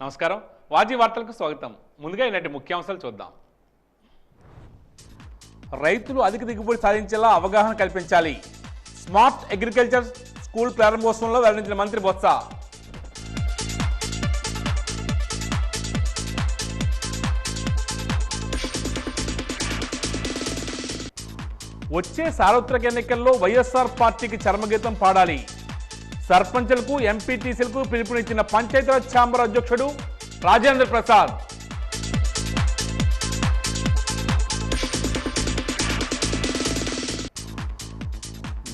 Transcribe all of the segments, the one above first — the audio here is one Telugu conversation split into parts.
నమస్కారం వాజీ వార్తలకు స్వాగతం. ముందుగా ఈనాటి ముఖ్యాంశాలు చూద్దాం. రైతులు అధిక దిగుబడి సాధించేలా అవగాహన కల్పించాలి. స్మార్ట్ అగ్రికల్చర్ స్కూల్ ప్రారంభోత్సవంలో వెల్లడించిన మంత్రి బొత్స. వచ్చే సార్వత్రిక ఎన్నికల్లో వైఎస్ఆర్ పార్టీకి చర్మగీతం పాడాలి. సర్పంచులకు ఎంపీటీసీలకు పిలుపునిచ్చిన పంచాయతీరాజ్ ఛాంబర్ అధ్యక్షుడు రాజేంద్ర ప్రసాద్.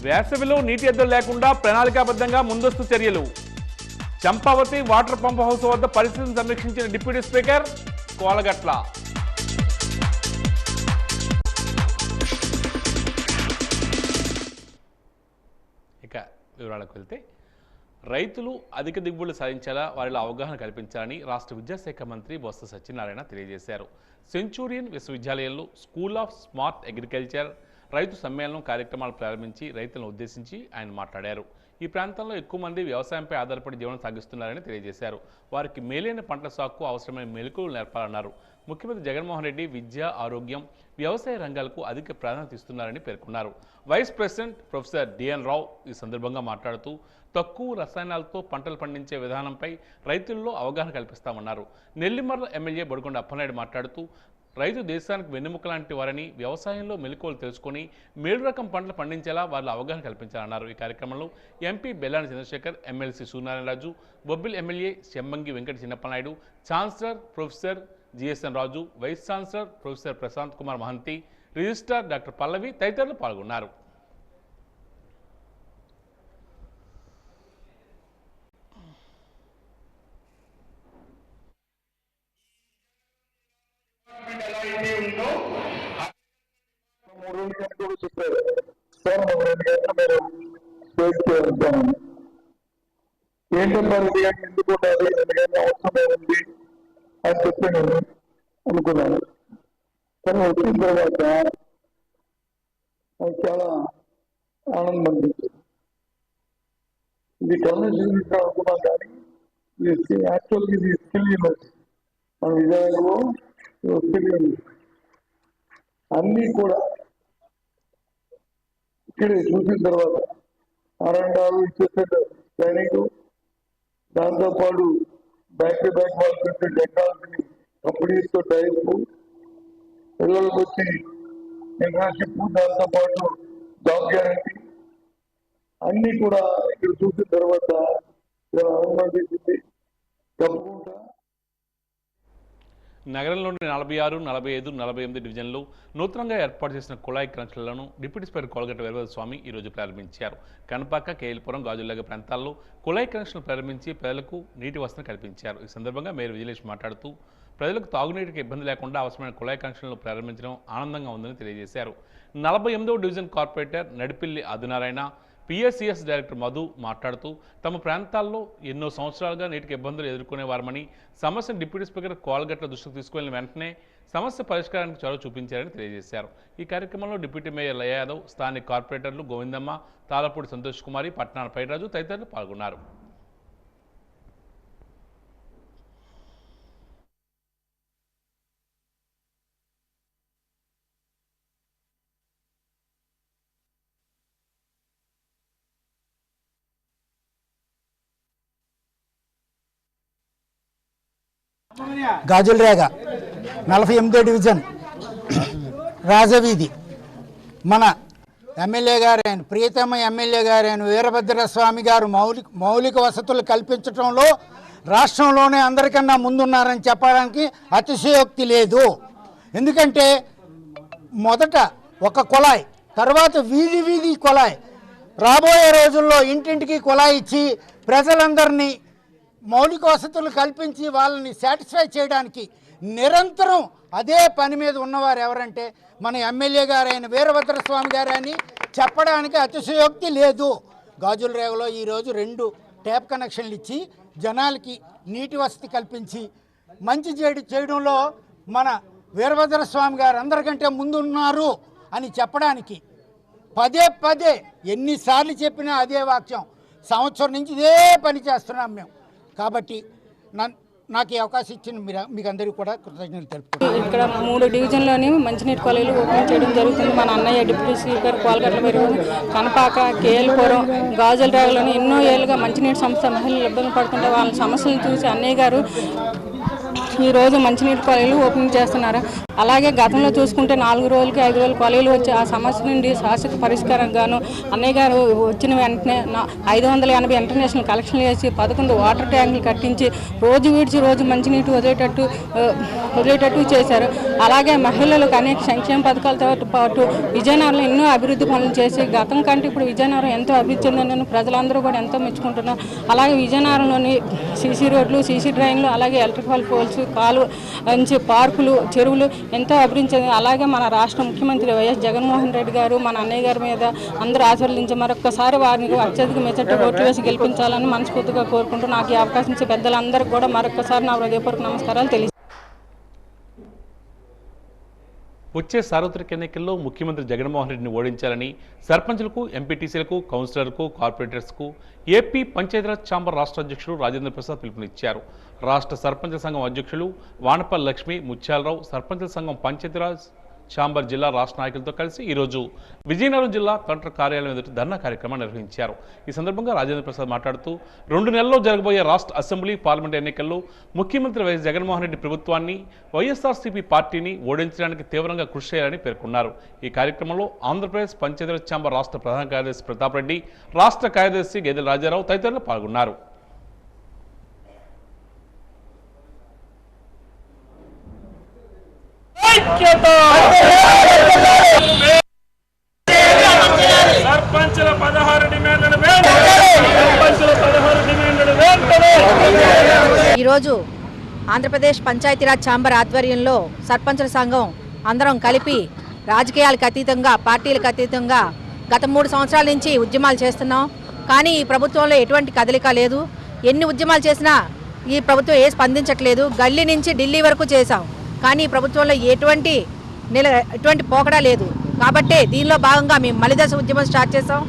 వేసవిలో నీటి ఎద్దలు లేకుండా ప్రణాళికాబద్ధంగా ముందస్తు చర్యలు. చంపావతి వాటర్ పంప్ హౌస్ వద్ద పరిస్థితిని సమీక్షించిన డిప్యూటీ స్పీకర్ కోలగట్ల. ఇక వివరాలకు వెళ్తే, రైతులు అధిక దిగుబడులు సాధించేలా వారిలో అవగాహన కల్పించాలని రాష్ట్ర విద్యాశాఖ మంత్రి బొత్స సత్యనారాయణ తెలియజేశారు. సెంచూరియన్ విశ్వవిద్యాలయంలో స్కూల్ ఆఫ్ స్మార్ట్ అగ్రికల్చర్ రైతు సమ్మేళనం కార్యక్రమాలు ప్రారంభించి రైతులను ఉద్దేశించి ఆయన మాట్లాడారు. ఈ ప్రాంతంలో ఎక్కువ మంది వ్యవసాయంపై ఆధారపడి జీవనం సాగిస్తున్నారని తెలియజేశారు. వారికి మేలైన పంటల సాగుకు అవసరమైన మెలకువలు నేర్పాలన్నారు. ముఖ్యమంత్రి జగన్మోహన్ రెడ్డి విద్య, ఆరోగ్యం, వ్యవసాయ రంగాలకు అధిక ప్రాధాన్యత ఇస్తున్నారని పేర్కొన్నారు. వైస్ ప్రెసిడెంట్ ప్రొఫెసర్ డిఎన్ రావు ఈ సందర్భంగా మాట్లాడుతూ తక్కువ రసాయనాలతో పంటలు పండించే విధానంపై రైతుల్లో అవగాహన కల్పిస్తామన్నారు. నెల్లిమర్ల ఎమ్మెల్యే బొడికొండ అప్పలనాయుడు మాట్లాడుతూ రైతు దేశానికి వెన్నెముక లాంటి వారని, వ్యవసాయంలో మెలకువలు తెలుసుకొని మేలు రకం పంటలు పండించేలా వారిలో అవగాహన కల్పించాలన్నారు. ఈ కార్యక్రమంలో MP Bellani Chandrasekhar, MLC Suryanarayana Raju, Bobbili MLA Sambangi Venkata Chinnappa Naidu, chancellor professor GSN Raju, vice chancellor professor Prashant Kumar Mahanti, registrar doctor Pallavi తదితరులు పాల్గొన్నారు. చెప్పారు సార్, 2 గంటలు మీరు స్పేస్కి వెళ్తామని. ఏంటంటే 2 గంటలు ఎందుకు ఉండాలి, 2 గంటల అవసరం ఉంది అని చెప్పి నేను అనుకున్నాను. కానీ వచ్చిన తర్వాత నాకు చాలా ఆనందం అనిపించింది. ఇది కమ్యూనికేషన్ అనుకున్నాం, కానీ ఇది యాక్చువల్గా ఇది స్కిల్ యూనివర్సిటీ. మన విజయవాడలో స్కిల్ యూనివర్సిటీ అన్నీ కూడా ఇక్కడ చూసిన తర్వాత అరణ్యాలు ఇచ్చే ట్రైనింగ్, దాంతోపాటు బ్యాక్ టు బ్యాక్ వాళ్ళు పెట్టే టెక్నాలజీని కంపెనీస్తో టైప్, పిల్లలకు వచ్చి ఇంటర్న్షిప్, దాంతోపాటు జాబ్ గ్యారంటీ అన్నీ కూడా ఇక్కడ చూసిన తర్వాత అనుమతించింది. తప్పకుండా నగరంలోని 46, 45, 48 డివిజన్లు నూతనంగా ఏర్పాటు చేసిన కుళాయి కనెక్షన్లను డిప్యూటీ స్పీకర్ కోలగట్ల వీరభద్ర స్వామి ఈరోజు ప్రారంభించారు. కనపాక, కేఎల్పురం, గాజుల్లాగ ప్రాంతాల్లో కుళాయి కనెక్షన్లు ప్రారంభించి ప్రజలకు నీటి వసతిని కల్పించారు. ఈ సందర్భంగా మేయర్ విజయలేష్ మాట్లాడుతూ ప్రజలకు తాగునీటికి ఇబ్బంది లేకుండా అవసరమైన కుళాయి కనెక్షన్లు ప్రారంభించడం ఆనందంగా ఉందని తెలియజేశారు. 48వ division corporator Nadipilli Adinarayana, PSCS director Madhu మాట్లాడుతూ తమ ప్రాంతాల్లో ఎన్నో సంవత్సరాలుగా నీటికి ఇబ్బందులు ఎదుర్కొనేవారమని, సమస్యను డిప్యూటీ స్పీకర్ కోలగట్ల దృష్టికి తీసుకువెళ్లిన వెంటనే సమస్య పరిష్కారానికి చొరవ చూపించారని తెలియజేశారు. ఈ కార్యక్రమంలో డిప్యూటీ మేయర్ లయ యాదవ్, స్థానిక కార్పొరేటర్లు గోవిందమ్మ, తాళపూడి సంతోష్ కుమారి, పట్నాల పైరాజు తదితరులు పాల్గొన్నారు. గాజులరేగ 48వ డివిజన్ రాజవీధి మన ఎమ్మెల్యే గారైన ప్రియతమ ఎమ్మెల్యే గారైన వీరభద్రస్వామి గారు మౌలిక వసతులు కల్పించడంలో రాష్ట్రంలోనే అందరికన్నా ముందున్నారని చెప్పడానికి అతిశయోక్తి లేదు. ఎందుకంటే మొదట ఒక కుళాయి, తర్వాత వీధి వీధి కుళాయి, రాబోయే రోజుల్లో ఇంటింటికి కుళాయి ఇచ్చి ప్రజలందరినీ మౌలిక వసతులు కల్పించి వాళ్ళని సాటిస్ఫై చేయడానికి నిరంతరం అదే పని మీద ఉన్నవారు ఎవరంటే మన ఎమ్మెల్యే గారైన వీరభద్రస్వామి గారని చెప్పడానికి అతిశయోక్తి లేదు. గాజులరేగలో ఈరోజు 2 ట్యాప్ కనెక్షన్లు ఇచ్చి జనాలకి నీటి వసతి కల్పించి మంచి చేయడంలో మన వీరభద్రస్వామి గారు అందరికంటే ముందున్నారు అని చెప్పడానికి పదే ఎన్నిసార్లు చెప్పినా అదే వాక్యం. సంవత్సరం నుంచి ఇదే పని చేస్తున్నాం మేము. కాబట్టి నాకు ఈ అవకాశం ఇచ్చిన మీకు అందరికీ కూడా కృతజ్ఞతలు తెలుపుతున్నాను. ఇక్కడ 3 డివిజన్లోని మంచినీటి కాలేజీలు ఓపెన్ చేయడం జరుగుతుంది. మన అన్నయ్య డిప్యూటీ స్పీకర్ కోలగట్ల పెరుగు కనపాక కేఎల్పురం గాజులరాగలోని ఎన్నో ఏళ్ళుగా మంచినీటి సంస్థ మహిళలు ఇబ్బంది పడుతుంటే వాళ్ళ సమస్యలను చూసి అన్నయ్య గారు ఈరోజు మంచినీటి కాలేజీలు ఓపెన్ చేస్తున్నారు. అలాగే గతంలో చూసుకుంటే 4 రోజులకి 5 రోజులు కాలేజీలు వచ్చి ఆ సమస్య నుండి శాశ్వత పరిష్కారం గాను అన్నయ్య గారు వచ్చిన వెంటనే 580 ఇంటర్నేషనల్ కలెక్షన్లు చేసి 11 వాటర్ ట్యాంకులు కట్టించి రోజు విడిచి రోజు మంచినీటి వదిలేటట్టు చేశారు. అలాగే మహిళలకు అనేక సంక్షేమ పథకాలతో పాటు విజయనగరంలో ఎన్నో అభివృద్ధి పనులు చేసి గతం కంటే ఇప్పుడు విజయనగరం ఎంతో అభివృద్ధి చెందిందని ప్రజలందరూ కూడా ఎంతో మెచ్చుకుంటున్నారు. అలాగే విజయనగరంలోని సీసీ రోడ్లు, సీసీ డ్రైన్లు, అలాగే ఎలక్ట్రికల్ పోల్స్, కాలువ నుంచి పార్కులు, చెరువులు ఎంతో అభివృద్ధి చెంది అలాగే మన రాష్ట్ర ముఖ్యమంత్రి వైఎస్ జగన్మోహన్ రెడ్డి గారు మన అన్నయ్య గారి మీద అందరూ ఆశీర్వదించి మరొకసారి వారిని అత్యధిక మెజార్టీ ఓట్లు వేసి గెలిపించాలని మనస్ఫూర్తిగా కోరుకుంటూ నాకు ఈ అవకాశం ఇచ్చే పెద్దలందరికీ కూడా మరొకసారి నా హృదయపూర్వక నమస్కారాలు తెలియజేస్తాను. వచ్చే సార్వత్రిక ఎన్నికల్లో ముఖ్యమంత్రి జగన్మోహన్ రెడ్డిని ఓడించాలని సర్పంచులకు, ఎంపీటీసీలకు, కౌన్సిలర్లకు, కార్పొరేటర్స్కు ఏపీ పంచాయతీరాజ్ ఛాంబర్ రాష్ట్ర అధ్యక్షుడు రాజేంద్ర ప్రసాద్ పిలుపునిచ్చారు. రాష్ట్ర సర్పంచ్ సంఘం అధ్యక్షులు వానపల్లి లక్ష్మి, ముత్యాలరావు, సర్పంచుల సంఘం పంచాయతీరాజ్ ఛాంబర్ జిల్లా రాష్ట్ర నాయకులతో కలిసి ఈరోజు విజయనగరం జిల్లా కలెక్టర్ కార్యాలయం ఎదుట ధర్నా కార్యక్రమాన్ని నిర్వహించారు. ఈ సందర్భంగా రాజేంద్ర ప్రసాద్ మాట్లాడుతూ 2 నెలల్లో జరగబోయే రాష్ట్ర అసెంబ్లీ, పార్లమెంట్ ఎన్నికల్లో ముఖ్యమంత్రి వైఎస్ జగన్మోహన్ రెడ్డి ప్రభుత్వాన్ని, వైఎస్ఆర్సీపీ పార్టీని ఓడించడానికి తీవ్రంగా కృషి చేయాలని పేర్కొన్నారు. ఈ కార్యక్రమంలో ఆంధ్రప్రదేశ్ పంచాయతీరాజ్ ఛాంబర్ రాష్ట్ర ప్రధాన కార్యదర్శి ప్రతాప్ రెడ్డి, రాష్ట్ర కార్యదర్శి గేదెల రాజారావు తదితరులు పాల్గొన్నారు. ఈరోజు ఆంధ్రప్రదేశ్ పంచాయతీరాజ్ ఛాంబర్ ఆధ్వర్యంలో సర్పంచుల సంఘం అందరం కలిపి రాజకీయాలకు అతీతంగా, పార్టీలకు అతీతంగా గత 3 సంవత్సరాల నుంచి ఉద్యమాలు చేస్తున్నాం. కానీ ఈ ప్రభుత్వంలో ఎటువంటి కదలిక లేదు. ఎన్ని ఉద్యమాలు చేసినా ఈ ప్రభుత్వం స్పందించట్లేదు. గల్లీ నుంచి ఢిల్లీ వరకు చేశాం, కానీ ఈ ప్రభుత్వంలో ఎటువంటి పోకడా లేదు. కాబట్టి దీనిలో భాగంగా మేము మలిదశ ఉద్యమం స్టార్ట్ చేసాం.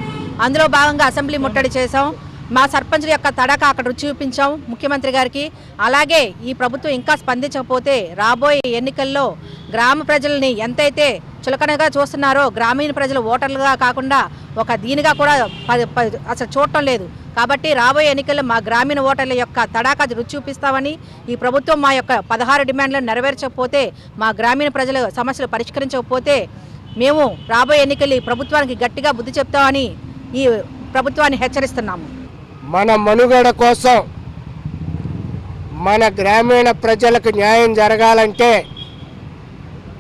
అందులో భాగంగా అసెంబ్లీ ముట్టడి చేసాం. మా సర్పంచుల యొక్క తడక అక్కడ రుచి చూపించాం ముఖ్యమంత్రి గారికి. అలాగే ఈ ప్రభుత్వం ఇంకా స్పందించకపోతే రాబోయే ఎన్నికల్లో గ్రామ ప్రజల్ని ఎంతైతే చులకనగా చూస్తున్నారో గ్రామీణ ప్రజలు ఓటర్లుగా కాకుండా ఒక దీనిగా కూడా అసలు చూడటం లేదు. కాబట్టి రాబోయే ఎన్నికల్లో మా గ్రామీణ ఓటర్ల యొక్క తడాకా రుచి చూపిస్తామని, ఈ ప్రభుత్వం మా యొక్క 16 డిమాండ్లను నెరవేర్చకపోతే, మా గ్రామీణ ప్రజల సమస్యలు పరిష్కరించకపోతే మేము రాబోయే ఎన్నికల్లో ఈ ప్రభుత్వానికి గట్టిగా బుద్ధి చెప్తామని ఈ ప్రభుత్వాన్ని హెచ్చరిస్తున్నాము. మన మనుగడ కోసం, మన గ్రామీణ ప్రజలకు న్యాయం జరగాలంటే,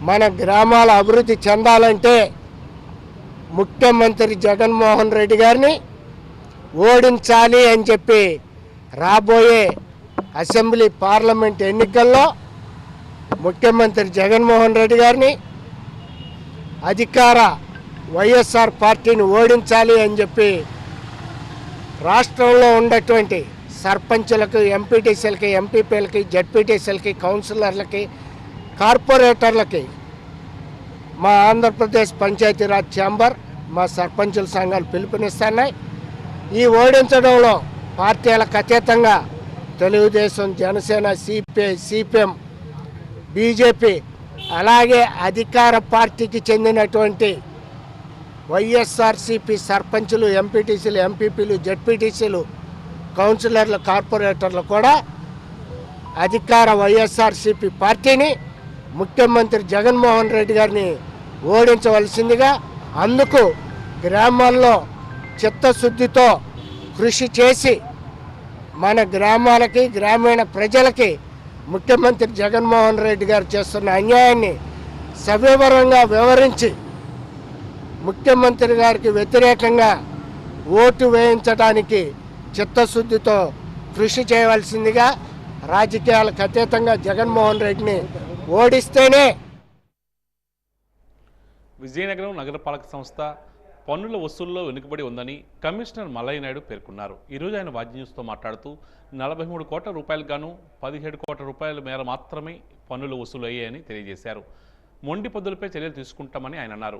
మన గ్రామాల అభివృద్ధి చెందాలంటే ముఖ్యమంత్రి జగన్మోహన్ రెడ్డి గారిని ఓడించాలి అని చెప్పి రాబోయే అసెంబ్లీ, పార్లమెంట్ ఎన్నికల్లో ముఖ్యమంత్రి జగన్మోహన్ రెడ్డి గారిని, అధికార వైఎస్ఆర్ పార్టీని ఓడించాలి అని చెప్పి రాష్ట్రంలో ఉన్నటువంటి సర్పంచులకు, ఎంపీటీసీలకి, ఎంపీపీలకి, జడ్పీటీసీలకి, కౌన్సిలర్లకి, కార్పొరేటర్లకి మా ఆంధ్రప్రదేశ్ పంచాయతీరాజ్ ఛాంబర్, మా సర్పంచుల సంఘాలు పిలుపునిస్తున్నాయి. ఈ ఓడించడంలో పార్టీలకు అతీతంగా Telugu Desam, Janasena, CPI, CPM, BJP, అలాగే అధికార పార్టీకి చెందినటువంటి వైఎస్ఆర్సీపీ సర్పంచులు, ఎంపీటీసీలు, ఎంపీపీలు, జడ్పీటీసీలు, కౌన్సిలర్లు, కార్పొరేటర్లు కూడా అధికార వైఎస్ఆర్సీపీ పార్టీని, ముఖ్యమంత్రి జగన్మోహన్ రెడ్డి గారిని ఓడించవలసిందిగా, అందుకు గ్రామాల్లో చిత్తశుద్ధితో కృషి చేసి మన గ్రామాలకి, గ్రామీణ ప్రజలకి ముఖ్యమంత్రి జగన్మోహన్ రెడ్డి గారు చేస్తున్న అన్యాయాన్ని సవివరంగా వివరించి ముఖ్యమంత్రి గారికి వ్యతిరేకంగా ఓటు వేయించడానికి చిత్తశుద్ధితో కృషి చేయవలసిందిగా, రాజకీయాలకు అతీతంగా జగన్మోహన్ రెడ్డిని ఓడిస్తేనే. విజయనగరం నగరపాలక సంస్థ పన్నుల వసూల్లో వెనుకబడి ఉందని కమిషనర్ మల్లయ్య నాయుడు పేర్కొన్నారు. ఈరోజు ఆయన వాజీ న్యూస్తో మాట్లాడుతూ 43 కోట్ల రూపాయలకు గాను 17 కోట్ల రూపాయల మేర మాత్రమే పన్నులు వసూలు అయ్యాయని తెలియజేశారు. మొండి పద్దులపై చర్యలు తీసుకుంటామని ఆయన అన్నారు.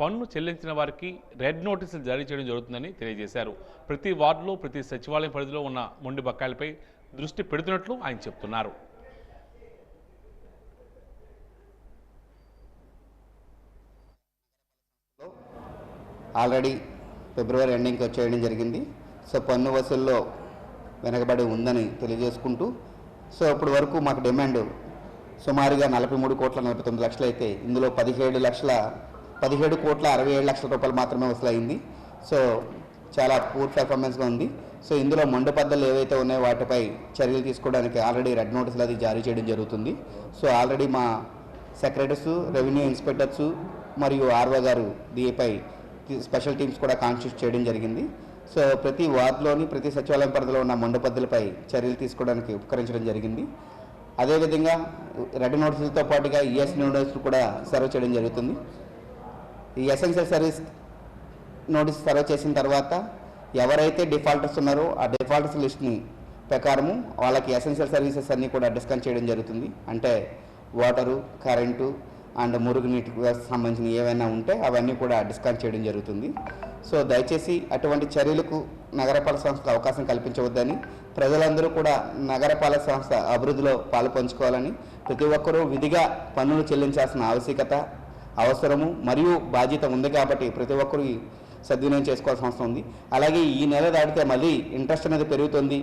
పన్ను చెల్లించిన వారికి రెడ్ నోటీసులు జారీ చేయడం జరుగుతుందని తెలియజేశారు. ప్రతి వార్డులో, ప్రతి సచివాలయం పరిధిలో ఉన్న మొండి బకాయిలపై దృష్టి పెడుతున్నట్లు ఆయన చెప్తున్నారు. ఆల్రెడీ ఫిబ్రవరి ఎండింగ్కి వచ్చేయడం జరిగింది. సో పన్ను వసూల్లో వెనకబడి ఉందని తెలియజేసుకుంటూ, సో ఇప్పటి వరకు మాకు డిమాండ్ సుమారుగా 43,49,00,000 అయితే ఇందులో 17,67,67 రూపాయలు మాత్రమే వసూలైంది. సో చాలా పూర్ పెర్ఫార్మెన్స్గా ఉంది. సో ఇందులో మండుపద్దలు ఏవైతే ఉన్నాయో వాటిపై చర్యలు తీసుకోవడానికి ఆల్రెడీ రెడ్ నోటీసులు అది జారీ చేయడం జరుగుతుంది. సో ఆల్రెడీ మా సెక్రటరీస్, రెవెన్యూ ఇన్స్పెక్టర్స్ మరియు ఆర్ఓ గారు దీనిపై స్పెషల్ టీమ్స్ కూడా కాన్స్టిట్యూట్ చేయడం జరిగింది. సో ప్రతి వార్డులోని ప్రతి సచివాలయం పరిధిలో ఉన్న మండుపద్దలపై చర్యలు తీసుకోవడానికి ఉపకరించడం జరిగింది. అదేవిధంగా రెడ్ నోటీసులతో పాటుగా ఈఎస్ నోటీసులు కూడా సర్వ్ చేయడం జరుగుతుంది. ఈ ఎసెన్షియల్ సర్వీస్ నోటీస్ సర్వ్ చేసిన తర్వాత ఎవరైతే డిఫాల్టర్స్ ఉన్నారో ఆ డిఫాల్టర్స్ లిస్ట్ని ప్రకారము వాళ్ళకి ఎసెన్షియల్ సర్వీసెస్ అన్నీ కూడా డిస్కౌంట్ చేయడం జరుగుతుంది. అంటే వాటరు, కరెంటు అండ్ మురుగునీటికి సంబంధించిన ఏవైనా ఉంటే అవన్నీ కూడా డిస్కౌంట్ చేయడం జరుగుతుంది. సో దయచేసి అటువంటి చర్యలకు నగరపాలక సంస్థ అవకాశం కల్పించవద్దని, ప్రజలందరూ కూడా నగరపాలక సంస్థ అభివృద్ధిలో పాలు పంచుకోవాలని, ప్రతి ఒక్కరూ విధిగా పన్నులు చెల్లించాల్సిన ఆవశ్యకత, అవసరము మరియు బాధ్యత ఉంది కాబట్టి ప్రతి ఒక్కరూ సద్వినియోగం చేసుకోవాల్సిన అవసరం ఉంది. అలాగే ఈ నెల దాటితే మళ్ళీ ఇంట్రెస్ట్ అనేది పెరుగుతుంది.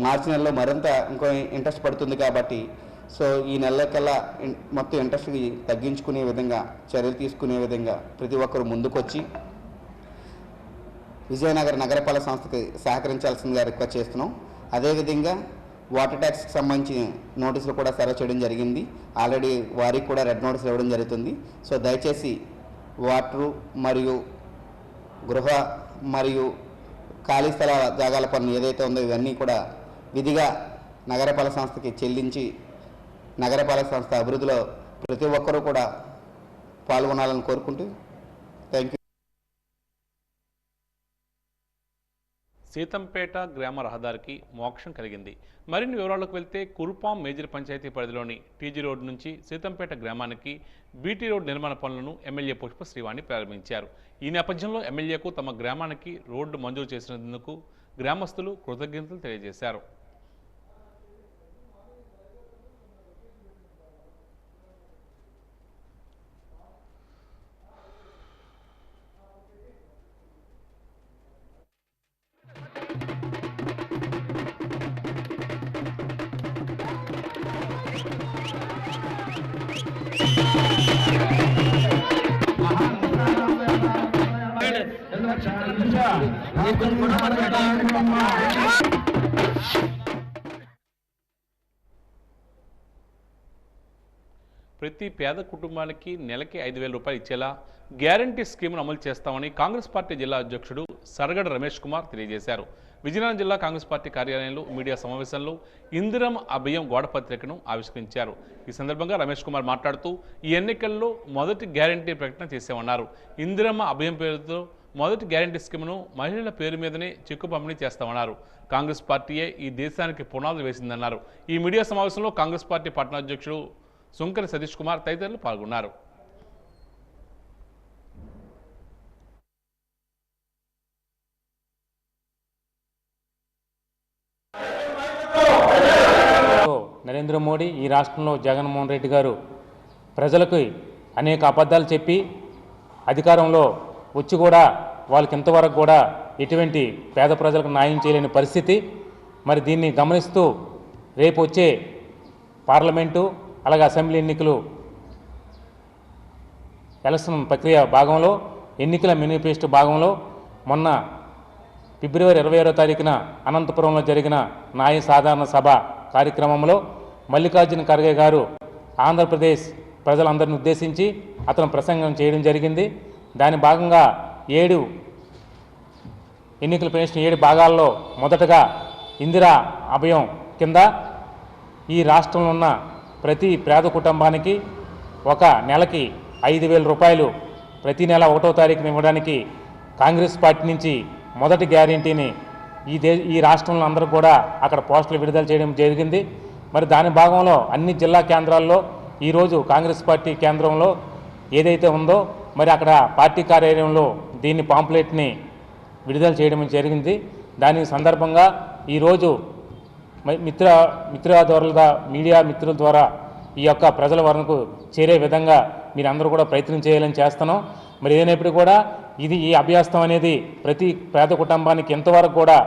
మార్చి నెలలో మరింత ఇంకో ఇంట్రెస్ట్ పడుతుంది కాబట్టి సో ఈ నెలలకల్లా మొత్తం ఇంట్రెస్ట్ తగ్గించుకునే విధంగా చర్యలు తీసుకునే విధంగా ప్రతి ఒక్కరు ముందుకొచ్చి విజయనగర నగరపాలక సంస్థకి సహకరించాల్సిందిగా రిక్వెస్ట్ చేస్తున్నాం. అదేవిధంగా వాటర్ ట్యాక్స్కి సంబంధించిన నోటీసులు కూడా సర్వ్ చేయడం జరిగింది. ఆల్రెడీ వారికి కూడా రెడ్ నోటీసులు ఇవ్వడం జరుగుతుంది. సో దయచేసి వాటరు మరియు గృహ మరియు ఖాళీ స్థల జాగాల పన్ను ఏదైతే ఉందో ఇవన్నీ కూడా విధిగా నగరపాలక సంస్థకి చెల్లించి నగరపాలక సంస్థ అభివృద్ధిలో ప్రతి ఒక్కరూ కూడా పాల్గొనాలని కోరుకుంటూ థ్యాంక్ యూ. సీతంపేట గ్రామ రహదారికి మోక్షం కలిగింది. మరిన్ని వివరాలకు వెళ్తే కురుపాం మేజర్ పంచాయతీ పరిధిలోని టీజీ రోడ్ నుంచి సీతంపేట గ్రామానికి బీటీ రోడ్ నిర్మాణ పనులను ఎమ్మెల్యే పుష్ప శ్రీవాణి ప్రారంభించారు. ఈ నేపథ్యంలో ఎమ్మెల్యేకు తమ గ్రామానికి రోడ్డు మంజూరు చేసినందుకు గ్రామస్తులు కృతజ్ఞతలు తెలియజేశారు. ప్రతి పేద కుటుంబానికి నెలకి 5,000 రూపాయలు ఇచ్చేలా గ్యారంటీ స్కీమ్ను అమలు చేస్తామని కాంగ్రెస్ పార్టీ జిల్లా అధ్యక్షుడు సరగడ రమేష్ కుమార్ తెలియజేశారు. విజయనగరం జిల్లా కాంగ్రెస్ పార్టీ కార్యాలయంలో మీడియా సమావేశంలో ఇందిరమ్మ అభయం గోడపత్రికను ఆవిష్కరించారు. ఈ సందర్భంగా రమేష్ కుమార్ మాట్లాడుతూ ఈ ఎన్నికల్లో మొదటి గ్యారంటీ ప్రకటన చేశామన్నారు. ఇందిరమ్మ అభయం పేరుతో మొదటి గ్యారంటీ స్కీమ్ను మహిళల పేరు మీదనే చెక్కు పంపిణీ చేస్తామన్నారు. కాంగ్రెస్ పార్టీయే ఈ దేశానికి పునాదులు వేసిందన్నారు. ఈ మీడియా సమావేశంలో కాంగ్రెస్ పార్టీ పట్టణాధ్యక్షుడు సుంకరి సతీష్ కుమార్ తదితరులు పాల్గొన్నారు. నరేంద్ర మోడీ ఈ రాష్ట్రంలో జగన్మోహన్ రెడ్డి గారు ప్రజలకు అనేక అబద్ధాలు చెప్పి అధికారంలో వచ్చి కూడా వాళ్ళకి ఇంతవరకు కూడా ఎటువంటి పేద ప్రజలకు న్యాయం చేయలేని పరిస్థితి. మరి దీన్ని గమనిస్తూ రేపు వచ్చే పార్లమెంటు అలాగే అసెంబ్లీ ఎన్నికలు ఎలక్షన్ ప్రక్రియ భాగంలో ఎన్నికల మేనిఫెస్టో భాగంలో మొన్న ఫిబ్రవరి 26వ తారీఖున అనంతపురంలో జరిగిన న్యాయ సాధారణ సభ కార్యక్రమంలో మల్లికార్జున ఖర్గే గారు ఆంధ్రప్రదేశ్ ప్రజలందరిని ఉద్దేశించి అతను ప్రసంగం చేయడం జరిగింది. దాని భాగంగా 7 ఎన్నికల పెన్షన్ 7 భాగాల్లో మొదటగా ఇందిరా అభయం కింద ఈ రాష్ట్రంలో ఉన్న ప్రతి పేద కుటుంబానికి ఒక నెలకి 5,000 రూపాయలు ప్రతి నెల 1వ తారీఖున ఇవ్వడానికి కాంగ్రెస్ పార్టీ నుంచి మొదటి గ్యారంటీని ఈ రాష్ట్రంలో అందరూ కూడా అక్కడ పోస్టులు విడుదల చేయడం జరిగింది. మరి దాని భాగంలో అన్ని జిల్లా కేంద్రాల్లో ఈరోజు కాంగ్రెస్ పార్టీ కేంద్రంలో ఏదైతే ఉందో మరి అక్కడ పార్టీ కార్యాలయంలో దీన్ని పాంప్లెట్ని విడుదల చేయడం జరిగింది. దాని సందర్భంగా ఈరోజు మిత్రుల మీడియా మిత్రుల ద్వారా ఈ యొక్క ప్రజల వరకు చేరే విధంగా మీరందరూ కూడా ప్రయత్నం చేయాలని చేస్తున్నాం. మరి ఏదైనప్పుడు కూడా ఈ అభ్యాసం అనేది ప్రతి పేద కుటుంబానికి ఇంతవరకు కూడా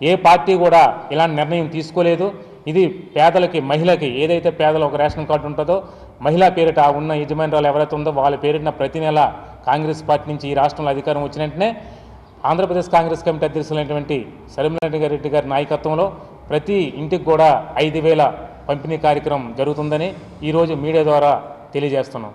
ఏ పార్టీ కూడా ఇలాంటి నిర్ణయం తీసుకోలేదు. ఇది పేదలకి, మహిళకి, ఏదైతే పేదలు ఒక రేషన్ కార్డు ఉంటుందో మహిళా పేరిట ఉన్న యజమానురాలు ఎవరైతే ఉందో వాళ్ళ పేరిట ప్రతి నెల కాంగ్రెస్ పార్టీ నుంచి ఈ రాష్ట్రంలో అధికారం వచ్చిన వెంటనే ఆంధ్రప్రదేశ్ కాంగ్రెస్ కమిటీ అధ్యక్షులైనటువంటి సరిమరెడ్డి గారి నాయకత్వంలో ప్రతి ఇంటికి కూడా 5,000 పంపిణీ కార్యక్రమం జరుగుతుందని ఈరోజు మీడియా ద్వారా తెలియజేస్తున్నాం.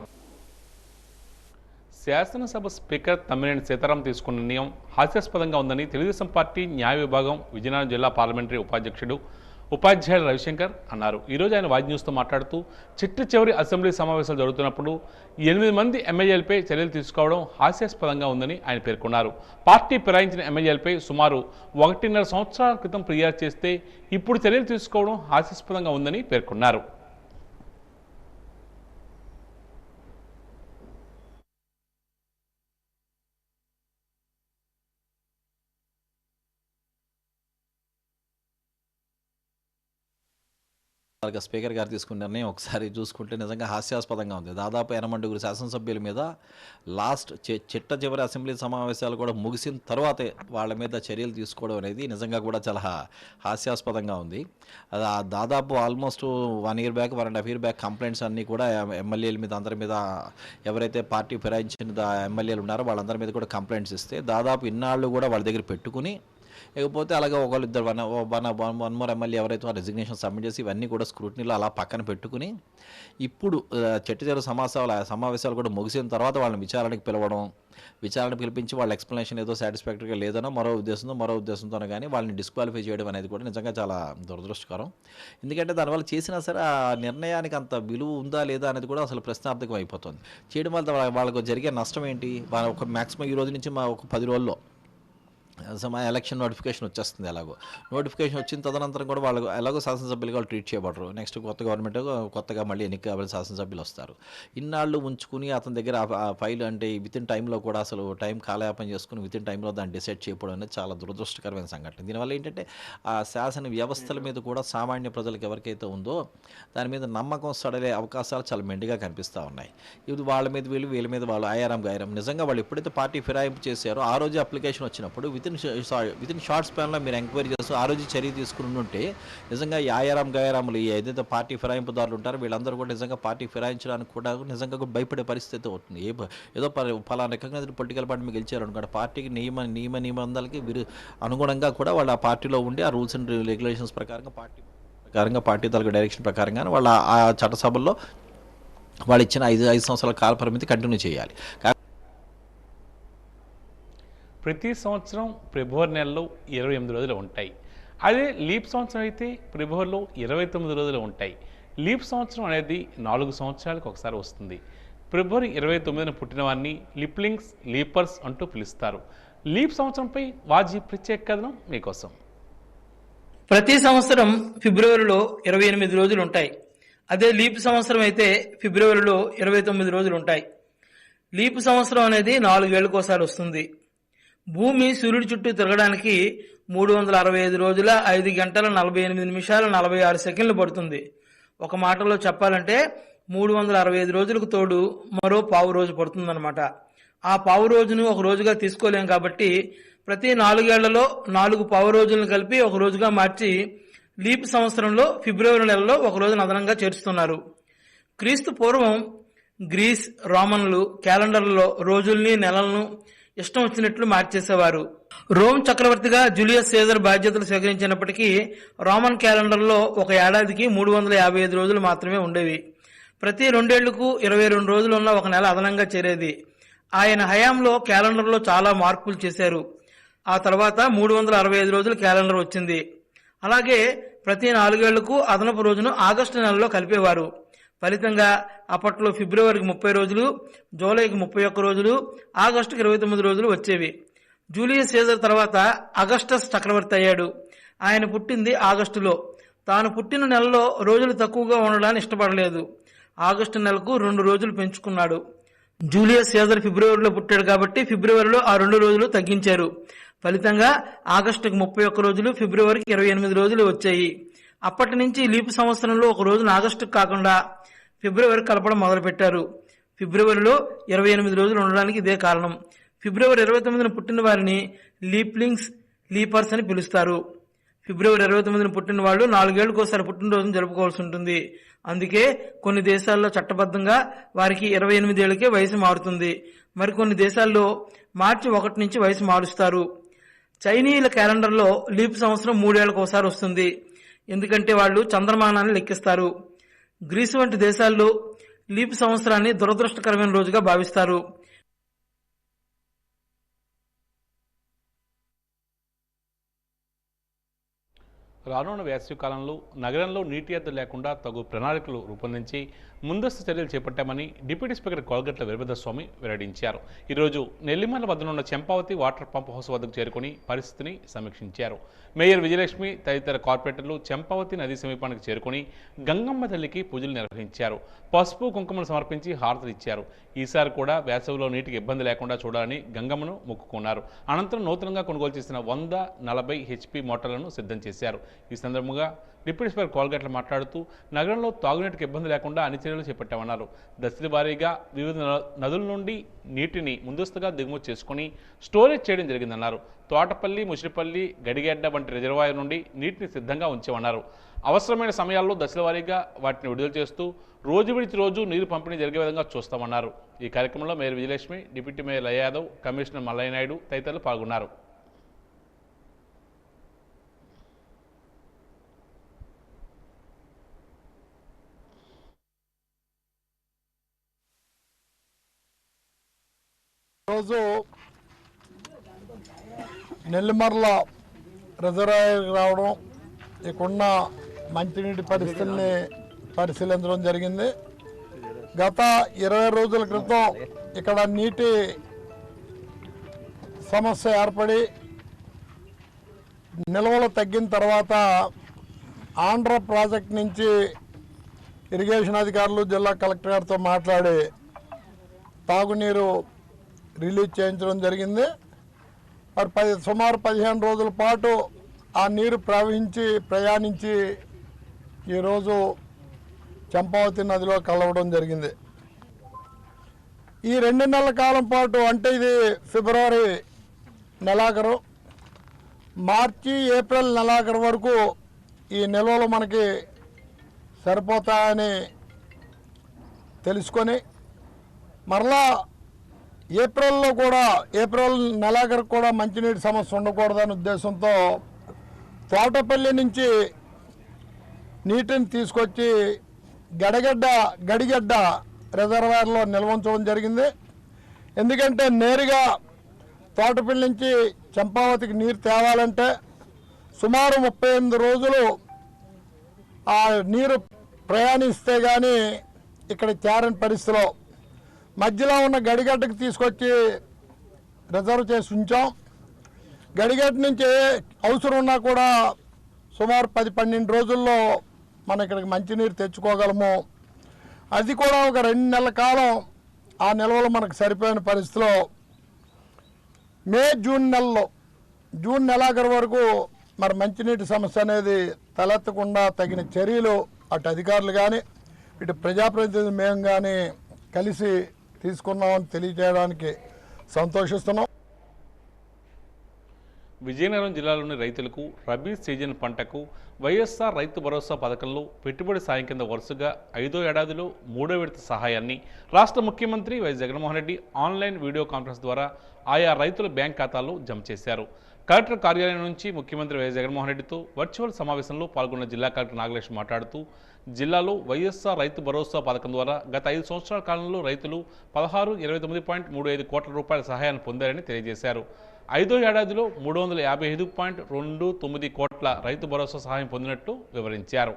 శాసనసభ స్పీకర్ తమ్మినేని సీతారాం తీసుకున్న నిర్ణయం హాస్యాస్పదంగా ఉందని తెలుగుదేశం పార్టీ న్యాయ విభాగం విజయనగరం జిల్లా పార్లమెంటరీ ఉపాధ్యక్షుడు ఉపాధ్యాయులు రవిశంకర్ అన్నారు. ఈరోజు ఆయన వాజ్ న్యూస్తో మాట్లాడుతూ చివరి అసెంబ్లీ సమావేశాలు జరుగుతున్నప్పుడు 8 మంది ఎమ్మెల్యేలపై చర్యలు తీసుకోవడం హాస్యాస్పదంగా ఉందని ఆయన పేర్కొన్నారు. పార్టీ ఫిరాయించిన ఎమ్మెల్యేలపై సుమారు 1.5 సంవత్సరాల క్రితం ఫిర్యాదు చేస్తే ఇప్పుడు చర్యలు తీసుకోవడం హాస్యాస్పదంగా ఉందని పేర్కొన్నారు. స్పీకర్ గారు తీసుకున్న నిర్ణయం ఒకసారి చూసుకుంటే నిజంగా హాస్యాస్పదంగా ఉంది. దాదాపు 80 శాసనసభ్యుల మీద లాస్ట్ చివరి అసెంబ్లీ సమావేశాలు కూడా ముగిసిన తర్వాతే వాళ్ళ మీద చర్యలు తీసుకోవడం అనేది నిజంగా కూడా చాలా హాస్యాస్పదంగా ఉంది. దాదాపు almost 1 year back 1.5 year back complaints అన్నీ కూడా ఎమ్మెల్యేల మీద అందరి మీద ఎవరైతే పార్టీ ఫిరాయించిన ఎమ్మెల్యేలు ఉన్నారో వాళ్ళందరి మీద కూడా కంప్లైంట్స్ ఇస్తే దాదాపు ఇన్నాళ్ళు కూడా వాళ్ళ దగ్గర పెట్టుకుని లేకపోతే అలాగే ఒకళ్ళు ఇద్దరు వన్ మోర్ ఎమ్మెల్యే ఎవరైతే రెసిగ్నేషన్ సబ్మిట్ చేసి ఇవన్నీ కూడా స్క్రూటినీలో అలా పక్కన పెట్టుకుని ఇప్పుడు చివరి సమావేశాలు కూడా ముగిసిన తర్వాత వాళ్ళని విచారణకు పిలిపించి వాళ్ళ ఎక్స్ప్లెనేషన్ ఏదో సాటిస్ఫాక్టరీగా లేదనో మరో ఉద్దేశంతోనో కానీ వాళ్ళని డిస్క్వాలిఫై చేయడం అనేది కూడా నిజంగా చాలా దురదృష్టకరం. ఎందుకంటే దానివల్ల చేసినా సరే ఆ నిర్ణయానికి అంత విలువ ఉందా లేదా అనేది కూడా అసలు ప్రశ్నార్థకం అయిపోతుంది. చేయడం వల్ల వాళ్ళకు జరిగే నష్టం ఏంటి? ఒక మ్యాక్సిమం ఈ రోజు నుంచి ఒక 10 రోజుల్లో ఎలక్షన్ నోటిఫికేషన్ వచ్చేస్తుంది. నోటిఫికేషన్ వచ్చిన తదనంతరం కూడా వాళ్ళు ఎలాగో శాసనసభ్యులుగా వాళ్ళు ట్రీట్ చేయబడరు. నెక్స్ట్ కొత్త గవర్నమెంట్ కొత్తగా మళ్ళీ ఎన్నిక కాబట్టి శాసనసభ్యులు వస్తారు. ఇన్నాళ్ళు ఉంచుకుని అతని దగ్గర ఆ ఫైల్ అంటే వితిన్ టైంలో కూడా అసలు టైం కాలయాపన చేసుకుని వితిన్ టైంలో దాన్ని డిసైడ్ చేయడం అనేది చాలా దురదృష్టకరమైన సంఘటన. దీనివల్ల ఏంటంటే ఆ శాసన వ్యవస్థల మీద కూడా సామాన్య ప్రజలకు ఎవరికైతే ఉందో దాని మీద నమ్మకం సడలే అవకాశాలు చాలా మెండుగా కనిపిస్తూ ఉన్నాయి. ఇది వాళ్ళ మీద వీళ్ళ మీద వాళ్ళు ఆయారం గాయారం. నిజంగా వాళ్ళు ఎప్పుడైతే పార్టీ ఫిరాయింపు చేశారో ఆ రోజు అప్లికేషన్ వచ్చినప్పుడు వితిన్ షార్ట్ స్పాన్లో మీరు ఎంక్వైరీ చేస్తూ ఆ రోజు చర్య తీసుకుని ఉంటే నిజంగా ఈ ఆయారం గాయారాములు ఏదైతే పార్టీ ఫిరాయింపుదారులు ఉంటారో వీళ్ళందరూ కూడా నిజంగా పార్టీ ఫిరాయించడానికి కూడా నిజంగా కూడా భయపడే పరిస్థితి అవుతుంది. ఏదో ఫలానా రికగ్నైజ్డ్ పొలిటికల్ పార్టీ మీకు గెలిచారు అనుకోండి, పార్టీకి నియమ నిబంధనలకి అనుగుణంగా కూడా వాళ్ళు ఆ పార్టీలో ఉండి ఆ రూల్స్ అండ్ రెగ్యులేషన్స్ ప్రకారంగా పార్టీ తాలూకు డైరెక్షన్ ప్రకారంగా వాళ్ళ ఆ చట్టసభల్లో వాళ్ళు ఇచ్చిన 5 సంవత్సరాల కాల పరిమితి కంటిన్యూ చేయాలి. ప్రతి సంవత్సరం ఫిబ్రవరి నెలలో 28 రోజులు ఉంటాయి. అదే లీప్ సంవత్సరం అయితే ఫిబ్రవరిలో 29 రోజులు ఉంటాయి. లీప్ సంవత్సరం అనేది 4 సంవత్సరాలకు ఒకసారి వస్తుంది. ఫిబ్రవరి 29న పుట్టిన వారిని లిప్లింగ్స్, లీపర్స్ అంటూ పిలుస్తారు. లీప్ సంవత్సరంపై వాజీ ప్రత్యేక కథనం మీకోసం. ప్రతి సంవత్సరం ఫిబ్రవరిలో 28 రోజులు ఉంటాయి. అదే లీప్ సంవత్సరం అయితే ఫిబ్రవరిలో 29 రోజులు ఉంటాయి. లీప్ సంవత్సరం అనేది 4 ఏళ్లకోసారి వస్తుంది. భూమి సూర్యుడి చుట్టూ తిరగడానికి 365 రోజుల 5 గంటల 48 నిమిషాల 46 సెకండ్లు పడుతుంది. ఒక మాటలో చెప్పాలంటే 365 రోజులకు తోడు మరో పావు రోజు పడుతుందన్నమాట. ఆ పావు రోజును ఒక రోజుగా తీసుకోలేం కాబట్టి ప్రతి 4 ఏళ్లలో 4 పావు రోజులను కలిపి ఒక రోజుగా మార్చి లీప్ సంవత్సరంలో ఫిబ్రవరి నెలలో ఒక రోజును అదనంగా చేర్చుతున్నారు. క్రీస్తు పూర్వం గ్రీస్, రోమన్లు క్యాలెండర్లలో రోజుల్ని నెలలను ఇష్టం వచ్చినట్లు మార్చేసేవారు. రోమ్ చక్రవర్తిగా జూలియస్ సీజర్ బాధ్యతలు స్వీకరించినప్పటికీ రోమన్ క్యాలెండర్లో ఒక ఏడాదికి 355 రోజులు మాత్రమే ఉండేవి. ప్రతి 2 ఏళ్లకు 22 రోజులు ఉన్న ఒక నెల అదనంగా చేరేది. ఆయన హయాంలో క్యాలెండర్లో చాలా మార్పులు చేశారు. ఆ తర్వాత 365 రోజుల క్యాలెండర్ వచ్చింది. అలాగే ప్రతి 4 ఏళ్లకు అదనపు రోజును ఆగస్టు నెలలో కలిపేవారు. ఫలితంగా అప్పట్లో ఫిబ్రవరికి 30 రోజులు, జూలైకి 31 రోజులు, ఆగస్టుకి 29 రోజులు వచ్చేవి. జూలియస్ సీజర్ తర్వాత అగస్టస్ చక్రవర్తి అయ్యాడు. ఆయన పుట్టింది ఆగస్టులో. తాను పుట్టిన నెలలో రోజులు తక్కువగా ఉండడాన్ని ఇష్టపడలేదు. ఆగస్టు నెలకు 2 రోజులు పెంచుకున్నాడు. జూలియస్ సీజర్ ఫిబ్రవరిలో పుట్టాడు కాబట్టి ఫిబ్రవరిలో ఆ 2 రోజులు తగ్గించారు. ఫలితంగా ఆగస్టుకి 31 రోజులు, ఫిబ్రవరికి 28 రోజులు వచ్చాయి. అప్పటి నుంచి లీపు సంవత్సరంలో ఒక రోజున ఆగస్టు కాకుండా ఫిబ్రవరి కలపడం మొదలుపెట్టారు. ఫిబ్రవరిలో 28 రోజులు ఉండడానికి ఇదే కారణం. ఫిబ్రవరి 29న పుట్టిన వారిని లీప్లింగ్స్, లీపర్స్ అని పిలుస్తారు. ఫిబ్రవరి 29న పుట్టిన వాళ్ళు 4 ఏళ్లకోసారి పుట్టినరోజును జరుపుకోవాల్సి ఉంటుంది. అందుకే కొన్ని దేశాల్లో చట్టబద్ధంగా వారికి 28 ఏళ్లకే వయసు మారుతుంది. మరికొన్ని దేశాల్లో మార్చి 1 నుంచి వయసు మారుస్తారు. చైనీయుల క్యాలెండర్లో లీప్ సంవత్సరం 3 ఏళ్లకోసారి వస్తుంది. ఎందుకంటే వాళ్ళు చంద్రమానాన్ని లెక్కిస్తారు. గ్రీసు వంటి దేశాల్లో లీప్ సంవత్సరాన్ని దురదృష్టకరమైన రోజుగా భావిస్తారు. రానున్న వేసవి కాలంలో నగరంలో నీటి ఎద్దడి లేకుండా తగు ప్రణాళికలు రూపొందించి ముందస్తు చర్యలు చేపట్టామని డిప్యూటీ స్పీకర్ కోలగట్ల వీరభద్రస్వామి వెల్లడించారు. ఈరోజు నెల్లిమర్ల వద్దనున్న చెంపావతి వాటర్ పంప్ హౌస్ వద్దకు చేరుకుని పరిస్థితిని సమీక్షించారు. మేయర్ విజయలక్ష్మి తదితర కార్పొరేటర్లు చెంపావతి నదీ సమీపానికి చేరుకుని గంగమ్మ తల్లికి పూజలు నిర్వహించారు. పసుపు కుంకుమలు సమర్పించి హారతులు ఇచ్చారు. ఈసారి కూడా వేసవిలో నీటికి ఇబ్బంది లేకుండా చూడాలని గంగమ్మను మొక్కుకున్నారు. అనంతరం నూతనంగా కొనుగోలు చేసిన 140 HP మోటార్లను సిద్ధం చేశారు. ఈ సందర్భంగా డిప్యూటీ స్పీకర్ కోలగట్ల మాట్లాడుతూ నగరంలో తాగునీటికి ఇబ్బంది లేకుండా అన్ని చర్యలు చేపట్టామన్నారు. దశల వారీగా వివిధ నదుల నుండి నీటిని ముందస్తుగా దిగుమతి చేసుకుని స్టోరేజ్ చేయడం జరిగిందన్నారు. తోటపల్లి, ముసిరిపల్లి, గడిగెడ్డ వంటి రిజర్వాయర్ నుండి నీటిని సిద్ధంగా ఉంచామన్నారు. అవసరమైన సమయాల్లో దశల వారీగా వాటిని విడుదల చేస్తూ రోజు విడిచి రోజు నీరు పంపిణీ జరిగే విధంగా చూస్తామన్నారు. ఈ కార్యక్రమంలో మేయర్ విజయలక్ష్మి, డిప్యూటీ మేయర్ లయ యాదవ్, కమిషనర్ మల్లయ్య నాయుడు తదితరులు పాల్గొన్నారు. రోజు నెల్లిమర్ల రిజర్వాయర్ రావడం, ఇక్కడున్న మంచినీటి పరిస్థితుల్ని పరిశీలించడం జరిగింది. గత 20 రోజుల క్రితం ఇక్కడ నీటి సమస్య ఏర్పడి నిల్వలు తగ్గిన తర్వాత ఆంధ్ర ప్రాజెక్ట్ నుంచి ఇరిగేషన్ అధికారులు జిల్లా కలెక్టర్ గారితో మాట్లాడి తాగునీరు రిలీజ్ చేయించడం జరిగింది. మరి సుమారు 15 రోజుల పాటు ఆ నీరు ప్రయాణించి ఈరోజు చంపావతి నదిలో కలవడం జరిగింది. ఈ 2 నెలల కాలం పాటు, అంటే ఇది ఫిబ్రవరి నెలాఖరు, మార్చి, ఏప్రిల్ నెలాఖరు వరకు ఈ నిల్వలు మనకి సరిపోతాయని తెలుసుకొని మరలా ఏప్రిల్ నెలాఖరు కూడా మంచినీటి సమస్య ఉండకూడదనే ఉద్దేశంతో తోటపల్లి నుంచి నీటిని తీసుకొచ్చి గడిగడ్డ రిజర్వాయర్లో నిల్వ ఉంచడం జరిగింది. ఎందుకంటే నేరుగా తోటపల్లి నుంచి చంపావతికి నీరు తేవాలంటే సుమారు 38 రోజులు ఆ నీరు ప్రయాణిస్తే కానీ ఇక్కడ చేరని పరిస్థితిలో మధ్యలో ఉన్న గడిగడ్డకు తీసుకొచ్చి రిజర్వ్ చేసి ఉంచాం. గడిగడ్డ నుంచి అవసరం ఉన్నా కూడా సుమారు 10-12 రోజుల్లో మనం ఇక్కడికి మంచినీరు తెచ్చుకోగలము. అది కూడా ఒక 2 నెలల కాలం ఆ నిల్వలు మనకు సరిపోయిన పరిస్థితిలో జూన్ నెలాఖరు వరకు మరి మంచినీటి సమస్య అనేది తలెత్తకుండా తగిన చర్యలు అటు అధికారులు కానీ ఇటు ప్రజాప్రతినిధులు మేము కానీ కలిసి తీసుకున్నామని తెలియజేయడానికి సంతోషిస్తున్నాం. విజయనగరం జిల్లాలోని రైతులకు రబీ సీజన్ పంటకు వైఎస్ఆర్ రైతు భరోసా పథకంలో పెట్టుబడి సాయం కింద వరుసగా 5వ ఏడాదిలో 3వ విడత సహాయాన్ని రాష్ట్ర ముఖ్యమంత్రి YS Jaganmohan Reddy online video conference ద్వారా ఆయా రైతుల బ్యాంక్ ఖాతాల్లో జమ చేశారు. కలెక్టర్ కార్యాలయం నుంచి ముఖ్యమంత్రి వైఎస్ జగన్మోహన్ రెడ్డితో వర్చువల్ సమావేశంలో పాల్గొన్న జిల్లా కలెక్టర్ నాగలక్ష్మి మాట్లాడుతూ జిల్లాలో వైఎస్ఆర్ రైతు భరోసా పథకం ద్వారా గత 5 సంవత్సరాల కాలంలో రైతులు 1629.35 కోట్ల రూపాయల సహాయాన్ని పొందారని తెలియజేశారు. 5వ ఏడాదిలో 355.29 కోట్ల రైతు భరోసా సహాయం పొందినట్టు వివరించారు.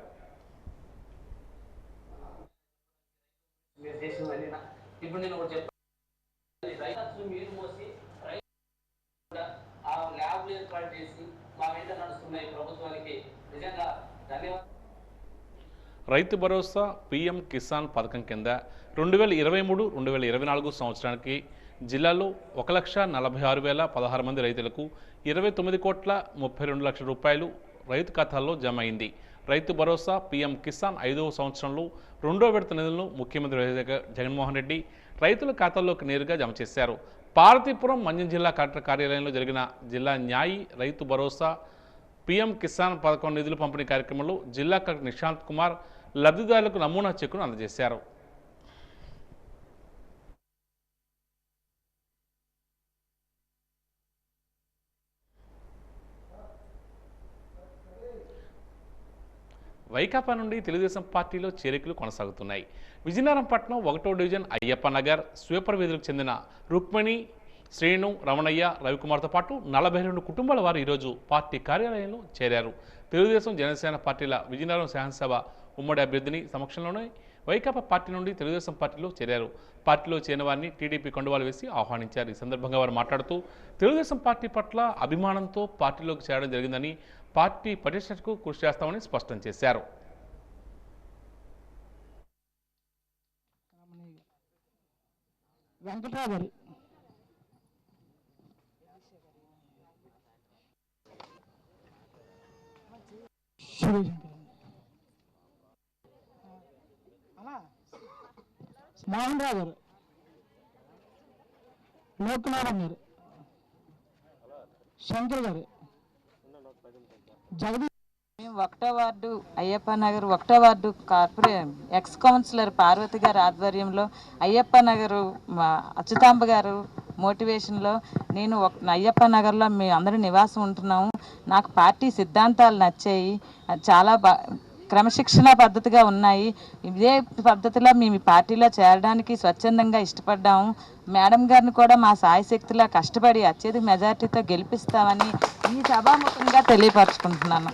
రైతు భరోసా పీఎం కిసాన్ పథకం కింద 2023-2024 సంవత్సరానికి జిల్లాలో 1,46,016 మంది రైతులకు 29.32 కోట్ల రూపాయలు రైతు ఖాతాల్లో జమ అయింది. రైతు భరోసా పీఎం కిసాన్ 5వ సంవత్సరంలో 2వ విడత నిధులను ముఖ్యమంత్రి వైఎస్ జగన్మోహన్ రెడ్డి రైతుల ఖాతాల్లోకి నేరుగా జమ చేశారు. పార్వతీపురం మన్యం జిల్లా కలెక్టర్ కార్యాలయంలో జరిగిన జిల్లా న్యాయ్ రైతు భరోసా పీఎం కిసాన్ పథకం నిధుల పంపిణీ కార్యక్రమంలో జిల్లా కలెక్టర్ నిశాంత్ కుమార్ లబ్ధిదారులకు నమూనా చెక్కును అందజేశారు. వైకాపా నుండి తెలుగుదేశం పార్టీలో చేరికలు కొనసాగుతున్నాయి. విజయనగరం పట్టణం 1వ డివిజన్ అయ్యప్ప నగర్ స్వీపర్ వీధులకు చెందిన రుక్మిణి, శ్రీను, రమణయ్య, రవికుమార్తో పాటు 42 కుటుంబాల వారు ఈరోజు పార్టీ కార్యాలయంలో చేరారు. తెలుగుదేశం జనసేన పార్టీల విజయనగరం శాసనసభ ఉమ్మడి అభ్యర్థిని సమక్షంలోనే వైకాపా పార్టీ నుండి తెలుగుదేశం పార్టీలో చేరారు. పార్టీలో చేరిన వారిని టీడీపీ కండువాలు వేసి ఆహ్వానించారు. ఈ సందర్భంగా వారు మాట్లాడుతూ తెలుగుదేశం పార్టీ పట్ల అభిమానంతో పార్టీలోకి చేరడం జరిగిందని, పార్టీ పరిరక్షణకు కృషి చేస్తామని స్పష్టం చేశారు. మోహన్ రావు గారు, లోకనాథం గారు, శంకర్ గారు, జగదీష్. మేము 1వ వార్డు అయ్యప్ప నగర్ 1వ వార్డు ఎక్స్ కౌన్సిలర్ పార్వతి గారి ఆధ్వర్యంలో అయ్యప్ప నగరు అచ్యుతాంబ గారు మోటివేషన్లో నేను అయ్యప్ప నగర్లో మేము అందరూ నివాసం ఉంటున్నాము. నాకు పార్టీ సిద్ధాంతాలు నచ్చాయి, చాలా క్రమశిక్షణ పద్ధతిగా ఉన్నాయి. ఇదే పద్ధతిలో మేము ఈ పార్టీలో చేరడానికి స్వచ్ఛందంగా ఇష్టపడ్డాము. మేడం గారిని కూడా మా సాయశక్తిలా కష్టపడి అత్యధిక మెజార్టీతో గెలిపిస్తామని ఈ సభాముఖంగా తెలియపరచుకుంటున్నాను.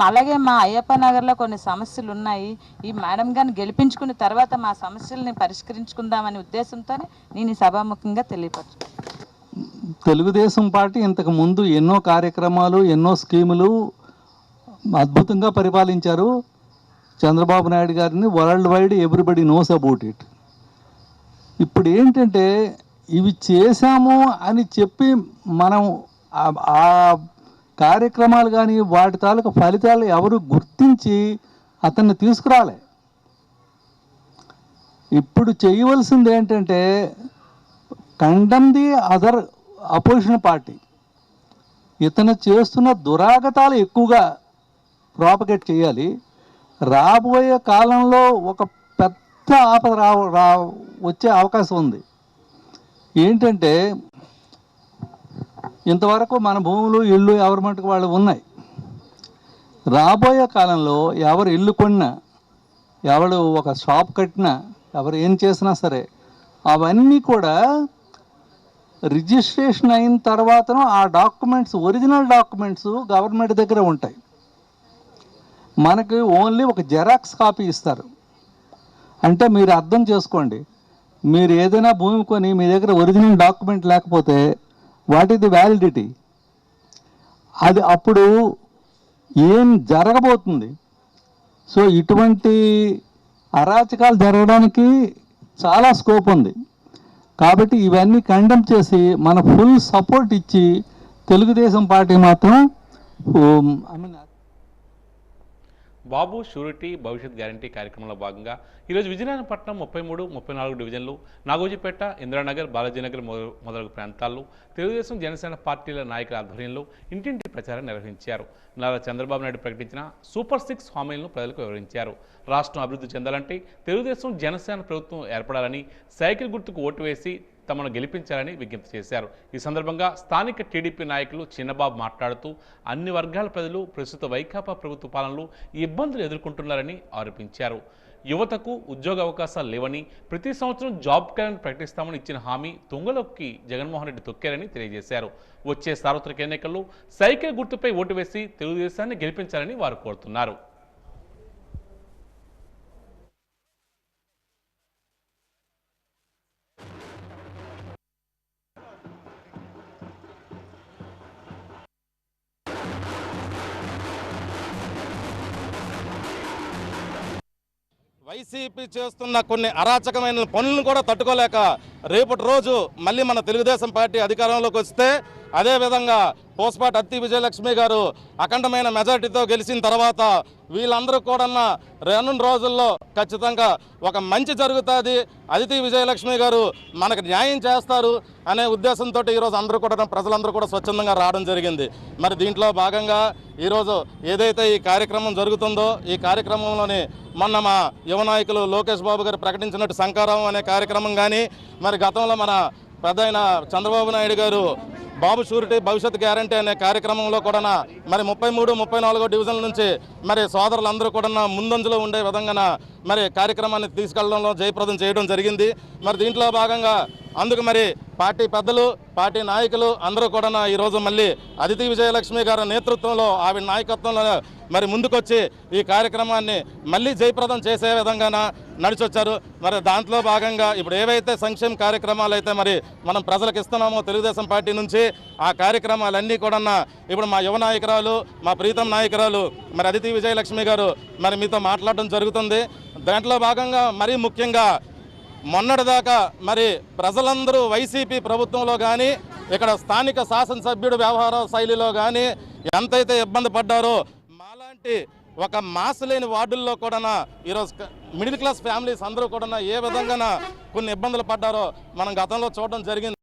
అలాగే మా అయ్యప్ప నగర్లో కొన్ని సమస్యలు ఉన్నాయి. ఈ మేడం గారిని గెలిపించుకున్న తర్వాత మా సమస్యల్ని పరిష్కరించుకుందామనే ఉద్దేశంతో నేను ఈ సభాముఖంగా తెలియపరచుకుంటున్నాను. తెలుగుదేశం పార్టీ ఇంతకు ముందు ఎన్నో కార్యక్రమాలు, ఎన్నో స్కీములు అద్భుతంగా పరిపాలించారు. చంద్రబాబు నాయుడు గారిని world wide everybody knows about it. ఇప్పుడు ఏంటంటే ఇవి చేశాము అని చెప్పి మనం ఆ కార్యక్రమాలు కానీ వాటి తాలూకు ఫలితాలు ఎవరు గుర్తించి అతన్ని తీసుకురాలే. ఇప్పుడు చేయవలసింది ఏంటంటే condemn the other opposition party. ఇతను చేస్తున్న దురాగతాలు ఎక్కువగా ప్రాపగేట్ చేయాలి. రాబోయే కాలంలో ఒక పెద్ద ఆపద వచ్చే అవకాశం ఉంది. ఏంటంటే ఇంతవరకు మన భూములు, ఇళ్ళు ఎవరి మటుకు వాళ్ళు ఉన్నాయి. రాబోయే కాలంలో ఎవరు ఇల్లు కొన్నా, ఎవరు ఒక షాప్ కట్టినా, ఎవరు ఏం చేసినా సరే అవన్నీ కూడా రిజిస్ట్రేషన్ అయిన తర్వాతను ఆ డాక్యుమెంట్స్, ఒరిజినల్ డాక్యుమెంట్స్ గవర్నమెంట్ దగ్గర ఉంటాయి. మనకి ఓన్లీ ఒక జెరాక్స్ కాపీ ఇస్తారు. అంటే మీరు అర్థం చేసుకోండి, మీరు ఏదైనా భూమి కొని మీ దగ్గర ఒరిజినల్ డాక్యుమెంట్ లేకపోతే వాట్ ఈస్ ది వ్యాలిడిటీ? అది అప్పుడు ఏం జరగబోతుంది? సో ఇటువంటి అరాచకాలు జరగడానికి చాలా స్కోప్ ఉంది. కాబట్టి ఇవన్నీ కండెమ్ చేసి మన ఫుల్ సపోర్ట్ ఇచ్చి తెలుగుదేశం పార్టీ మాత్రం బాబు షూరిటీ భవిష్యత్ గ్యారంటీ కార్యక్రమంలో భాగంగా ఈరోజు విజయనగరం పట్టణం 33, 34 డివిజన్లు, నాగోజిపేట, ఇందిరానగర్, బాలాజీనగర్ మొదలగు ప్రాంతాల్లో తెలుగుదేశం జనసేన పార్టీల నాయకుల ఆధ్వర్యంలో ఇంటింటి ప్రచారం నిర్వహించారు. నారా చంద్రబాబు నాయుడు ప్రకటించిన సూపర్ 6 హామీలను ప్రజలకు వివరించారు. రాష్ట్రం అభివృద్ధి చెందాలంటే తెలుగుదేశం జనసేన ప్రభుత్వం ఏర్పడాలని, సైకిల్ గుర్తుకు ఓటు వేసి తమను గెలిపించాలని విజ్ఞప్తి చేశారు. ఈ సందర్భంగా స్థానిక టీడీపీ నాయకులు చిన్నబాబు మాట్లాడుతూ అన్ని వర్గాల ప్రజలు ప్రస్తుత వైకాపా ప్రభుత్వ పాలనలో ఇబ్బందులు ఎదుర్కొంటున్నారని ఆరోపించారు. యువతకు ఉద్యోగ అవకాశాలు లేవని, ప్రతి సంవత్సరం జాబ్ క్యాలెండర్ ప్రకటిస్తామని ఇచ్చిన హామీ తుంగలోకి జగన్మోహన్ రెడ్డి తొక్కారని తెలియజేశారు. వచ్చే సార్వత్రిక ఎన్నికల్లో సైకిల్ గుర్తుపై ఓటు వేసి తెలుగుదేశాన్ని గెలిపించాలని వారు కోరుతున్నారు. వైసీపీ చేస్తున్న కొన్ని అరాచకమైన పనులను కూడా తట్టుకోలేక రేపటి రోజు మళ్ళీ మన తెలుగుదేశం పార్టీ అధికారంలోకి వస్తే అదేవిధంగా పోస్పాటి అత్తి విజయలక్ష్మి గారు అఖండమైన మెజార్టీతో గెలిచిన తర్వాత వీళ్ళందరూ కూడా రానున్న రోజుల్లో ఖచ్చితంగా ఒక మంచి జరుగుతుంది, అదితి విజయలక్ష్మి గారు మనకు న్యాయం చేస్తారు అనే ఉద్దేశంతో ఈరోజు అందరూ కూడా ప్రజలందరూ కూడా స్వచ్ఛందంగా రావడం జరిగింది. మరి దీంట్లో భాగంగా ఈరోజు ఏదైతే ఈ కార్యక్రమం జరుగుతుందో ఈ కార్యక్రమంలోని మొన్న మా యువ నాయకులు లోకేష్ బాబు గారు ప్రకటించినట్టు శంకారావం అనే కార్యక్రమం కానీ, మరి గతంలో మన పెద్దయిన చంద్రబాబు నాయుడు గారు బాబు షూరిటీ భవిష్యత్ గ్యారంటీ అనే కార్యక్రమంలో కూడా మరి 33, 34 డివిజన్ల నుంచి మరి సోదరులందరూ కూడా ముందంజలో ఉండే విధంగా మరి కార్యక్రమాన్ని తీసుకెళ్లడంలో జయప్రదం చేయడం జరిగింది. మరి దీంట్లో భాగంగా అందుకు మరి పార్టీ పెద్దలు పార్టీ నాయకులు అందరూ కూడా ఈరోజు మళ్ళీ అదితి విజయలక్ష్మి గారి నేతృత్వంలో ఆవిడ నాయకత్వంలో మరి ముందుకొచ్చి ఈ కార్యక్రమాన్ని మళ్ళీ జయప్రదం చేసే విధంగా నడిచొచ్చారు. మరి దాంట్లో భాగంగా ఇప్పుడు ఏవైతే సంక్షేమ కార్యక్రమాలు అయితే మరి మనం ప్రజలకు ఇస్తున్నామో తెలుగుదేశం పార్టీ నుంచి ఆ కార్యక్రమాలన్నీ కూడా ఇప్పుడు మా యువ నాయకురాలు మా ప్రీతం నాయకురాలు మరి అదితి విజయలక్ష్మి గారు మరి మీతో మాట్లాడడం జరుగుతుంది. దాంట్లో భాగంగా మరీ ముఖ్యంగా మొన్నటిదాకా మరి ప్రజలందరూ వైసీపీ ప్రభుత్వంలో కానీ ఇక్కడ స్థానిక శాసనసభ్యుడు వ్యవహార శైలిలో కానీ ఎంతైతే ఇబ్బంది పడ్డారో మాలాంటి ఒక మాస్ లేని వార్డుల్లో కూడా ఈరోజు మిడిల్ క్లాస్ ఫ్యామిలీస్ అందరూ కూడా ఏ విధంగా కొన్ని ఇబ్బందులు పడ్డారో మనం గతంలో చూడడం జరిగింది.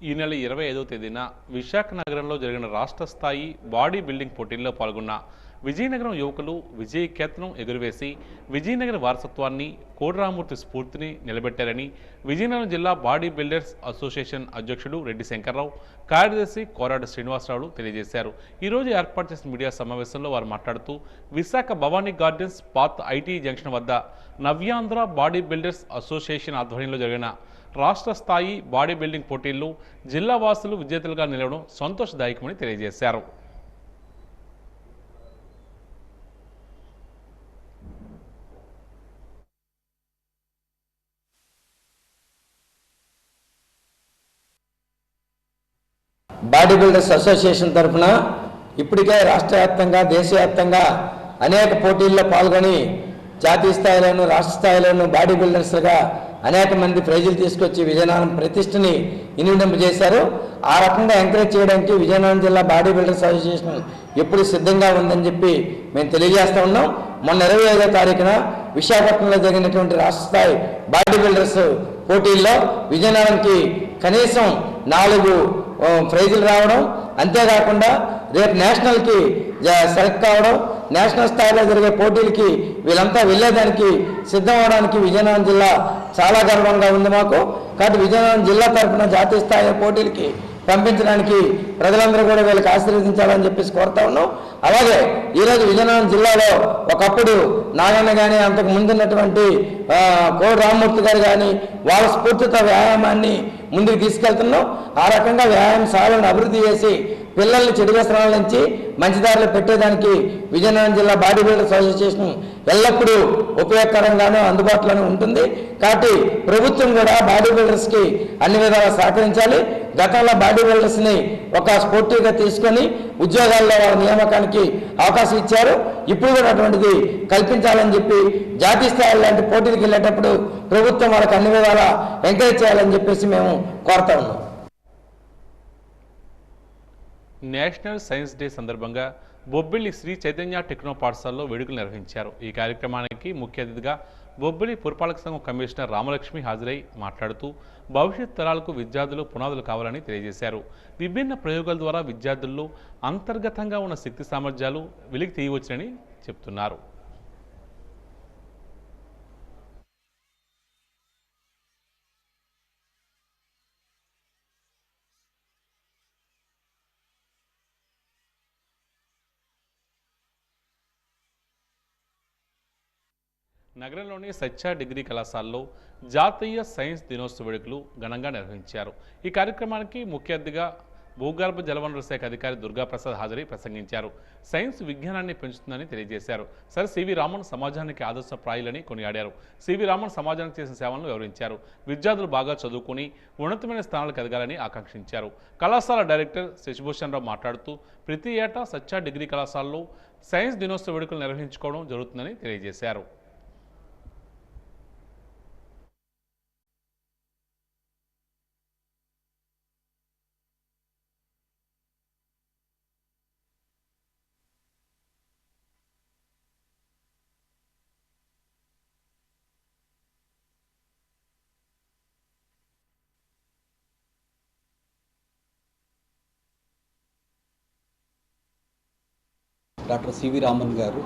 ఈ నెల 25వ తేదీన విశాఖ నగరంలో జరిగిన రాష్ట్ర స్థాయి బాడీ బిల్డింగ్ పోటీల్లో పాల్గొన్న విజయనగరం యువకులు విజయకేతనం ఎగురవేసి విజయనగర వారసత్వాన్ని కోడిరామూర్తి స్ఫూర్తిని నిలబెట్టారని విజయనగరం జిల్లా బాడీ బిల్డర్స్ అసోసియేషన్ అధ్యక్షుడు రెడ్డి శంకర్రావు, కార్యదర్శి కోరాడు శ్రీనివాసరావు తెలియజేశారు. ఈరోజు ఏర్పాటు చేసిన మీడియా సమావేశంలో వారు మాట్లాడుతూ Visakha Bhavani gardens path IT junction వద్ద నవ్యాంధ్ర బాడీ బిల్డర్స్ అసోసియేషన్ ఆధ్వర్యంలో జరిగిన రాష్ట్ర స్థాయి బాడీ బిల్డింగ్ పోటీల్లో జిల్లా వాసులు విజేతలుగా నిలవడం సంతోషదాయకమని తెలియజేశారు. బాడీ బిల్డర్స్ అసోసియేషన్ తరఫున ఇప్పటికే రాష్ట్ర వ్యాప్తంగా దేశవ్యాప్తంగా అనేక పోటీల్లో పాల్గొని జాతీయ స్థాయిలోను రాష్ట్ర స్థాయిలోను బాడీ బిల్డర్స్గా అనేక మంది ప్రైజులు తీసుకొచ్చి విజయనగరం ప్రతిష్టని ఇనుడింపజేశారు. ఆ రకంగా ఎంకరేజ్ చేయడానికి విజయనగరం జిల్లా బాడీ బిల్డర్స్ అసోసియేషన్ ఎప్పుడు సిద్ధంగా ఉందని చెప్పి మేము తెలియజేస్తూ ఉన్నాం. మొన్న 25వ తారీఖున విశాఖపట్నంలో జరిగినటువంటి రాష్ట్ర స్థాయి బాడీ బిల్డర్స్ పోటీల్లో విజయనగరంకి కనీసం 4 ప్రైజులు రావడం, అంతేకాకుండా రేపు నేషనల్కి సెలెక్ట్ కావడం, నేషనల్ స్థాయిలో జరిగే పోటీలకి వీళ్ళంతా వెళ్ళేదానికి సిద్ధం అవడానికి విజయనగరం జిల్లా చాలా గర్వంగా ఉంది మాకు. కాబట్టి విజయనగరం జిల్లా తరఫున జాతీయ స్థాయి పోటీలకి పంపించడానికి ప్రజలందరూ కూడా వీళ్ళకి ఆశీర్వదించాలని చెప్పేసి కోరుతా ఉన్నాం. అలాగే ఈరోజు విజయనగరం జిల్లాలో ఒకప్పుడు నాగన్న కానీ అంతకు ముందున్నటువంటి కోడి రామమూర్తి గారు కానీ వాళ్ళ స్ఫూర్తితో వ్యాయామాన్ని ముందుకు తీసుకెళ్తున్నాం. ఆ రకంగా వ్యాయామశాలను అభివృద్ధి చేసి పిల్లల్ని చెడు వ్యసనాల నుంచి మంచి దారిలో పెట్టేదానికి విజయనగరం జిల్లా బాడీ బిల్డర్స్ అసోసియేషన్ ఎల్లప్పుడూ ఉపయోగకరంగానూ అందుబాటులోనే ఉంటుంది. కాబట్టి ప్రభుత్వం కూడా బాడీ బిల్డర్స్కి అన్ని విధాలా సహకరించాలి. గతంలో బాడీ బిల్డర్స్ని ఒక స్పోర్టివ్గా తీసుకొని ఉద్యోగాల్లో వాళ్ళ నియామకానికి అవకాశం ఇచ్చారు. ఇప్పుడు కూడా అటువంటిది కల్పించాలని చెప్పి జాతీయ స్థాయి లాంటి పోటీలకు వెళ్ళేటప్పుడు ప్రభుత్వం వాళ్ళకి అన్ని విధాలా ఎంకరేజ్ చేయాలని చెప్పేసి మేము కోరుతా ఉన్నాం. నేషనల్ సైన్స్ డే సందర్భంగా బొబ్బిలి శ్రీ చైతన్య టెక్నో పాఠశాలలో వేడుకలు నిర్వహించారు. ఈ కార్యక్రమానికి ముఖ్య అతిథిగా బొబ్బిలి పురపాలక సంఘం కమిషనర్ రామలక్ష్మి హాజరై మాట్లాడుతూ భవిష్యత్ తరాలకు విద్యార్థులు పునాదులు కావాలని తెలియజేశారు. విభిన్న ప్రయోగాల ద్వారా విద్యార్థుల్లో అంతర్గతంగా ఉన్న శక్తి సామర్థ్యాలు వెలికి తీయవచ్చునని చెప్తున్నారు. నగరంలోని సత్య డిగ్రీ కళాశాలలో జాతీయ సైన్స్ దినోత్సవ వేడుకలు ఘనంగా నిర్వహించారు. ఈ కార్యక్రమానికి ముఖ్య అతిథిగా భూగర్భ జలవనరుల శాఖ అధికారి దుర్గాప్రసాద్ హాజరై ప్రసంగించారు. సైన్స్ విజ్ఞానాన్ని పెంచుతుందని తెలియజేశారు. సర్ సివి రామన్ సమాజానికి ఆదర్శప్రాయులని కొనియాడారు. సివి రామన్ సమాజానికి చేసిన సేవలను వివరించారు. విద్యార్థులు బాగా చదువుకుని ఉన్నతమైన స్థానాలకు ఎదగాలని ఆకాంక్షించారు. కళాశాల డైరెక్టర్ శశిభూషణ్ రావు మాట్లాడుతూ ప్రతి ఏటా సత్య డిగ్రీ కళాశాలలో సైన్స్ దినోత్సవ వేడుకలు నిర్వహించుకోవడం జరుగుతుందని తెలియజేశారు. డాక్టర్ సివి రామన్ గారు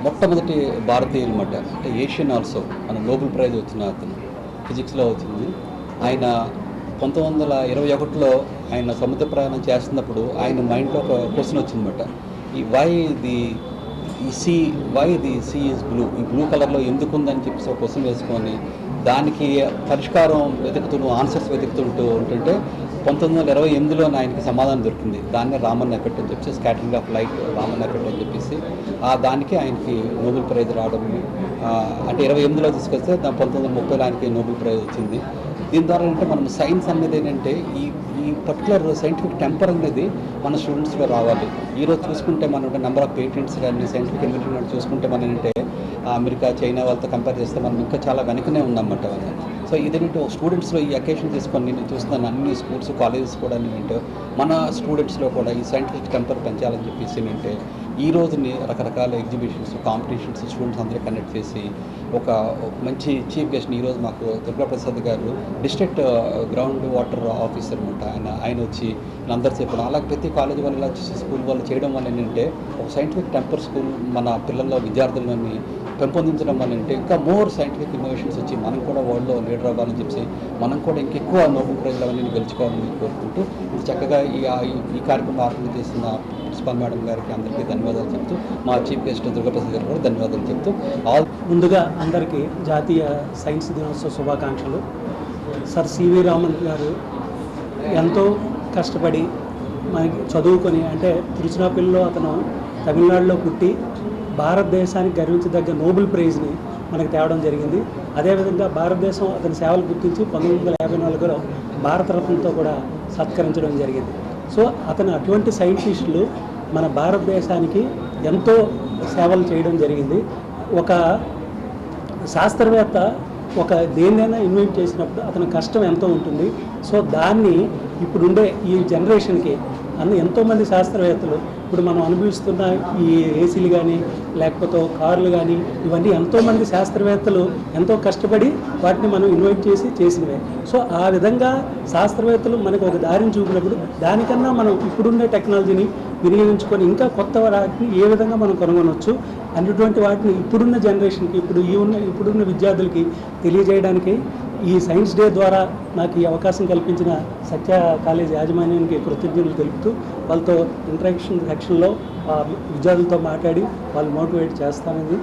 మొట్టమొదటి భారతీయులు అన్నమాట. అంటే ఏషియన్ ఆల్సో మన నోబెల్ ప్రైజ్ వచ్చిన అతను, ఫిజిక్స్లో వచ్చింది. ఆయన 1921లో ఆయన సముద్ర ప్రయాణం చేస్తున్నప్పుడు ఆయన మైండ్లో ఒక క్వశ్చన్ వచ్చిందన్నమాట. Why the sea is blue, ఈ బ్లూ కలర్లో ఎందుకు ఉందని చెప్పేసి ఒక క్వశ్చన్ వేసుకొని దానికి పరిష్కారం ఆన్సర్స్ వెతుకుతుంటూ ఉంటుంటే 1928లో ఆయనకి సమాధానం దొరికింది. దాన్నే రామన్ ఎఫెక్ట్ అని చెప్పేసి, scattering of light Raman effect అని చెప్పేసి దానికి ఆయనకి నోబెల్ ప్రైజ్ రావడం, అంటే 28లో తీసుకొస్తే 1930లో ఆయనకి నోబెల్ ప్రైజ్ వచ్చింది. దీని ద్వారా అంటే మనం సైన్స్ అనేది ఏంటంటే ఈ పర్టికులర్ సైంటిఫిక్ టెంపర్ అనేది మన స్టూడెంట్స్లో రావాలి. ఈరోజు చూసుకుంటే మనం నెంబర్ ఆఫ్ పేటెంట్స్ కానీ సైంటిఫిక్ ఇన్వెన్షన్ చూసుకుంటే మనం అంటే అమెరికా చైనా వాళ్ళతో కంపేర్ చేస్తే మనం ఇంకా చాలా వెనకనే ఉన్నామన్నమాట వాళ్ళు. సో ఇదేంటంటే స్టూడెంట్స్లో ఈ అకేషన్ తీసుకొని నేను చూస్తున్నాను అన్ని స్కూల్స్ కాలేజెస్ కూడా ఏంటంటే మన స్టూడెంట్స్లో కూడా ఈ సైంటిఫిక్ టెంపర్ పెంచాలని చెప్పేసి ఏంటంటే ఈ రోజుని రకరకాల ఎగ్జిబిషన్స్ కాంపిటీషన్స్ స్టూడెంట్స్ అందరూ కండక్ట్ చేసి ఒక మంచి చీఫ్ గెస్ట్ని ఈరోజు మాకు దుర్గాప్రసాద్ గారు డిస్ట్రిక్ట్ గ్రౌండ్ వాటర్ ఆఫీసర్ అనమాట. ఆయన వచ్చి అందరు చెప్పడం, అలాగే ప్రతి కాలేజ్ వాళ్ళు ఇలా స్కూల్ వాళ్ళు చేయడం వల్ల ఏంటంటే ఒక సైంటిఫిక్ టెంపర్ స్కూల్ మన పిల్లల్లో విద్యార్థులని పెంపొందించడం వల్ల అంటే ఇంకా మోర్ సైంటిఫిక్ ఇన్నోవేషన్స్ వచ్చి మనం కూడా వరల్డ్లో లీడర్ అవ్వాలని చెప్పి మనం కూడా ఇంకెక్కువ నోబెల్ ప్రైజ్లు అవన్నీ గెలుచుకోవాలని కోరుకుంటూ ఇది చక్కగా ఈ కార్యక్రమం ఆర్గనైజ్ చేసిన ప్రిన్సిపాల్ మేడం గారికి అందరికీ ధన్యవాదాలు చెప్తూ మా చీఫ్ గెస్ట్ దుర్గాప్రసాద్ గారు కూడా ధన్యవాదాలు చెప్తూ ముందుగా అందరికీ జాతీయ సైన్స్ దినోత్సవ శుభాకాంక్షలు. సర్ సివి రామన్ గారు ఎంతో కష్టపడి మనకి చదువుకొని, అంటే తిరుచినాపల్లిలో అతను తమిళనాడులో పుట్టి భారతదేశానికి గర్వించదగ్గ నోబెల్ ప్రైజ్ని మనకు తేవడం జరిగింది. అదేవిధంగా భారతదేశం అతని సేవలు గుర్తించి 1954లో భారతరత్నతో కూడా సత్కరించడం జరిగింది. సో అతను అటువంటి సైంటిస్టులు మన భారతదేశానికి ఎంతో సేవలు చేయడం జరిగింది. ఒక శాస్త్రవేత్త దేన్నైనా ఇన్వెంట్ చేసినప్పుడు అతని కష్టం ఎంతో ఉంటుంది. సో దాన్ని ఇప్పుడుండే ఈ జనరేషన్కి ఎంతోమంది శాస్త్రవేత్తలు ఇప్పుడు మనం అనుభవిస్తున్న ఈ ఏసీలు కానీ లేకపోతే కార్లు కానీ ఇవన్నీ ఎంతోమంది శాస్త్రవేత్తలు ఎంతో కష్టపడి వాటిని మనం ఇన్వైట్ చేసినవే. సో ఆ విధంగా శాస్త్రవేత్తలు మనకు ఒక దారిని చూపినప్పుడు దానికన్నా మనం ఇప్పుడుండే టెక్నాలజీని వినియోగించుకొని ఇంకా కొత్త వాటిని ఏ విధంగా మనం కనుగొనవచ్చు అన్నటువంటి వాటిని ఇప్పుడున్న జనరేషన్కి ఇప్పుడున్న విద్యార్థులకి తెలియజేయడానికి ఈ సైన్స్ డే ద్వారా నాకు ఈ అవకాశం కల్పించిన సత్య కాలేజ్ యాజమాన్యానికి కృతజ్ఞతలు తెలుపుతూ వాళ్ళతో ఇంటరాక్షన్ సెక్షన్లో విద్యార్థులతో మాట్లాడి వాళ్ళు మోటివేట్ చేస్తానని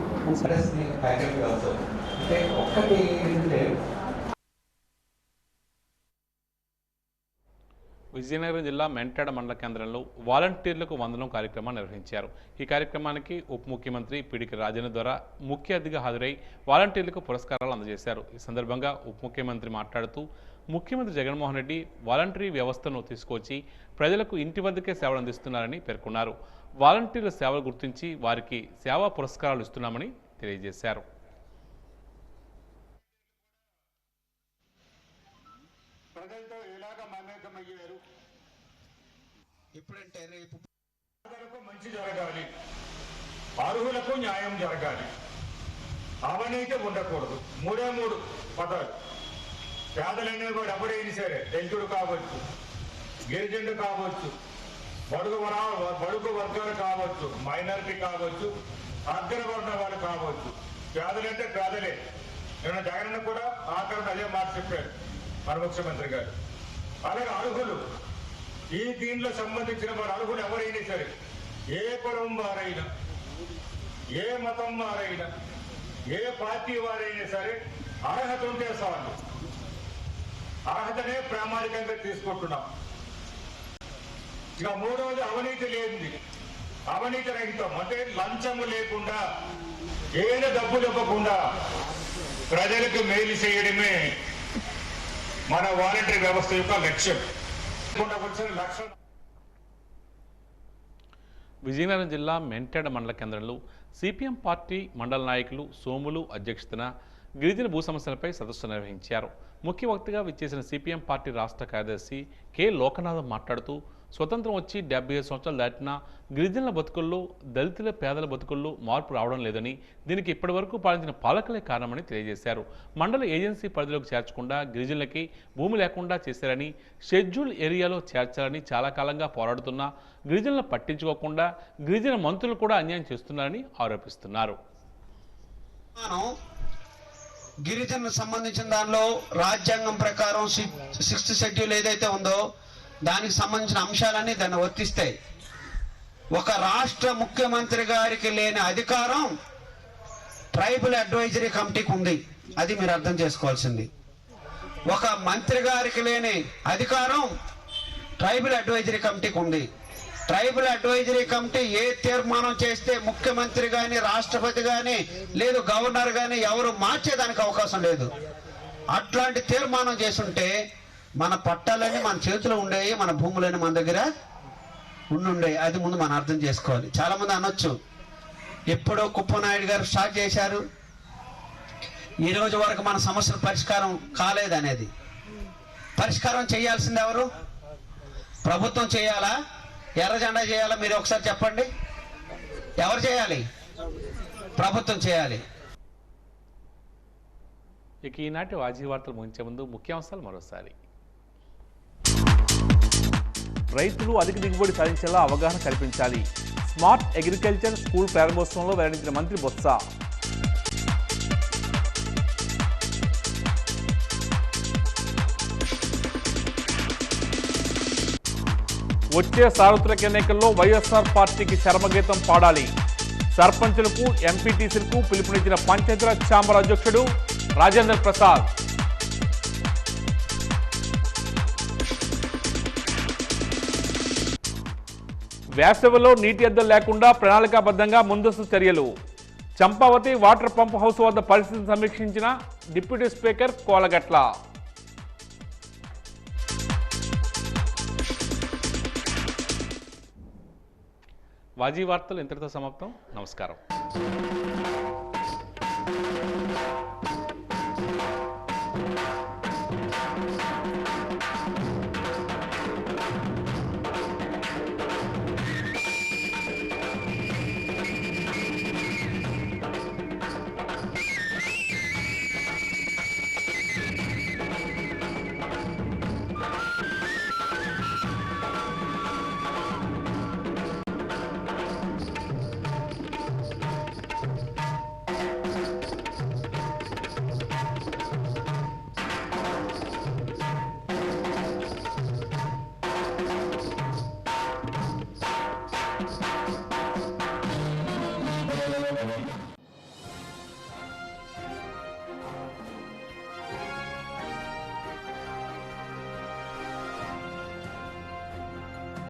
విజయనగరం జిల్లా మెంటాడ మండల కేంద్రంలో వాలంటీర్లకు వందనం కార్యక్రమాన్ని నిర్వహించారు. ఈ కార్యక్రమానికి ఉప ముఖ్యమంత్రి పిడికి రాజేంద్ర ద్వారా ముఖ్య అతిథిగా హాజరై వాలంటీర్లకు పురస్కారాలు అందజేశారు. ఈ సందర్భంగా ఉప ముఖ్యమంత్రి మాట్లాడుతూ ముఖ్యమంత్రి జగన్మోహన్ రెడ్డి వాలంటరీ వ్యవస్థను తీసుకొచ్చి ప్రజలకు ఇంటి వద్దకే సేవలు అందిస్తున్నారని పేర్కొన్నారు. వాలంటీర్ల సేవలు గుర్తించి వారికి సేవా పురస్కారాలు ఇస్తున్నామని తెలియజేశారు. ఇప్పుడంటే రేపు మంచి జరగాలి, అర్హులకు న్యాయం జరగాలి, అవినీతి ఉండకూడదు. మూడే మూడు పదాలు. పేదలనే కూడా ఎవరైనా సరే, దళితుడు కావచ్చు, గిరిజనుడు కావచ్చు, బడుగు వర్గాలు కావచ్చు, మైనారిటీ కావచ్చు, అగ్రవర్ణ వారు కావచ్చు. పేదలంటే పేదలే. నేను జగన్ కూడా ఆఖరణ అదే మాట చెప్పారు మన ముఖ్యమంత్రి గారు. అలాగే అర్హులు, ఈ దీనిలో సంబంధించిన వారు అర్హులు ఎవరైనా సరే, ఏ కులం వారైనా, ఏ మతం వారైనా, ఏ పార్టీ వారైనా సరే అర్హత ఉంటే చాలు. అర్హతనే ప్రామాణికంగా తీసుకుంటున్నాం. ఇక మూడవది అవినీతి లేనిది, అవినీతి రహితం, అంటే లంచము లేకుండా, ఏదో డబ్బులు ఇవ్వకుండా ప్రజలకు మేలు చేయడమే మన వాలంటరీ వ్యవస్థ యొక్క లక్ష్యం. విజయనగరం జిల్లా మెంటాడ మండల కేంద్రంలో సిపిఎం పార్టీ మండల నాయకులు సోములు అధ్యక్షతన గిరిజన భూ సమస్యలపై సదస్సు నిర్వహించారు. ముఖ్య వక్తగా విచ్చేసిన సిపిఎం పార్టీ రాష్ట్ర కార్యదర్శి కె లోకనాథం మాట్లాడుతూ స్వతంత్రం వచ్చి 75 సంవత్సరాలు దాటినా గిరిజనుల బతుకుల్లో, దళితుల పేదల బతుకుల్లో మార్పు రావడం లేదని, దీనికి ఇప్పటివరకు పాలించిన పాలకులే కారణమని తెలియజేశారు. మండల ఏజెన్సీ పరిధిలోకి చేర్చకుండా గిరిజనులకి భూమి లేకుండా చేశారని, షెడ్యూల్ ఏరియాలో చేర్చాలని చాలా కాలంగా పోరాడుతున్నా గిరిజనులను పట్టించుకోకుండా గిరిజన మంత్రులు కూడా అన్యాయం చేస్తున్నారని ఆరోపిస్తున్నారు. గిరిజనులకు సంబంధించిన దానిలో రాజ్యాంగం ప్రకారం 6th షెడ్యూల్ ఏదైతే ఉందో దానికి సంబంధించిన అంశాలన్నీ దాన్ని వర్తిస్తాయి. ఒక రాష్ట్ర ముఖ్యమంత్రి గారికి లేని అధికారం ట్రైబల్ అడ్వైజరీ కమిటీకి ఉంది. అది మీరు అర్థం చేసుకోవాల్సింది. ఒక మంత్రి గారికి లేని అధికారం ట్రైబల్ అడ్వైజరీ కమిటీకి ఉంది. ట్రైబల్ అడ్వైజరీ కమిటీ ఏ తీర్మానం చేస్తే ముఖ్యమంత్రి కానీ, రాష్ట్రపతి కానీ, లేదు గవర్నర్ కానీ ఎవరు మార్చేదానికి అవకాశం లేదు. అట్లాంటి తీర్మానం చేసుంటే మన పట్టాలన్నీ మన చేతిలో ఉండేవి, మన భూములన్నీ మన దగ్గర ఉండుండే. అది ముందు మనం అర్థం చేసుకోవాలి. చాలా మంది అనొచ్చు, ఎప్పుడో కుప్పనాయుడు గారు స్టార్ట్ చేశారు, ఈ రోజు వరకు మన సమస్యల పరిష్కారం కాలేదనేది. పరిష్కారం చేయాల్సింది ఎవరు? ప్రభుత్వం చేయాలా, ఎర్ర జెండా చేయాలా? మీరు ఒకసారి చెప్పండి. ఎవరు చేయాలి? ప్రభుత్వం చేయాలి. ఇక ఈనాటి వాజీ వార్తలు ముగించే ముందు ముఖ్యాంశాలు మరోసారి. రైతులు అధిక దిగుబడి సాధించేలా అవగాహన కల్పించాలి. స్మార్ట్ అగ్రికల్చర్ స్కూల్ ప్రారంభోత్సవంలో వెల్లడించిన మంత్రి బొత్స. వచ్చే సార్వత్రిక ఎన్నికల్లో వైఎస్ఆర్ పార్టీకి చరమగీతం పాడాలి. సర్పంచులకు, ఎంపీటీసీలకు పిలుపునిచ్చిన పంచాయతీరాజ్ ఛాంబర్ అధ్యక్షుడు రాజేంద్ర ప్రసాద్. వేసవిలో నీటి ఎద్దలు లేకుండా ప్రణాళికాబద్ధంగా ముందస్తు చర్యలు. చంపావతి వాటర్ పంప్ హౌస్ వద్ద పరిస్థితిని సమీక్షించిన డిప్యూటీ స్పీకర్ కోలగట్ల. వాజీ వార్తలు ఇంతటితో సమాప్తం. నమస్కారం.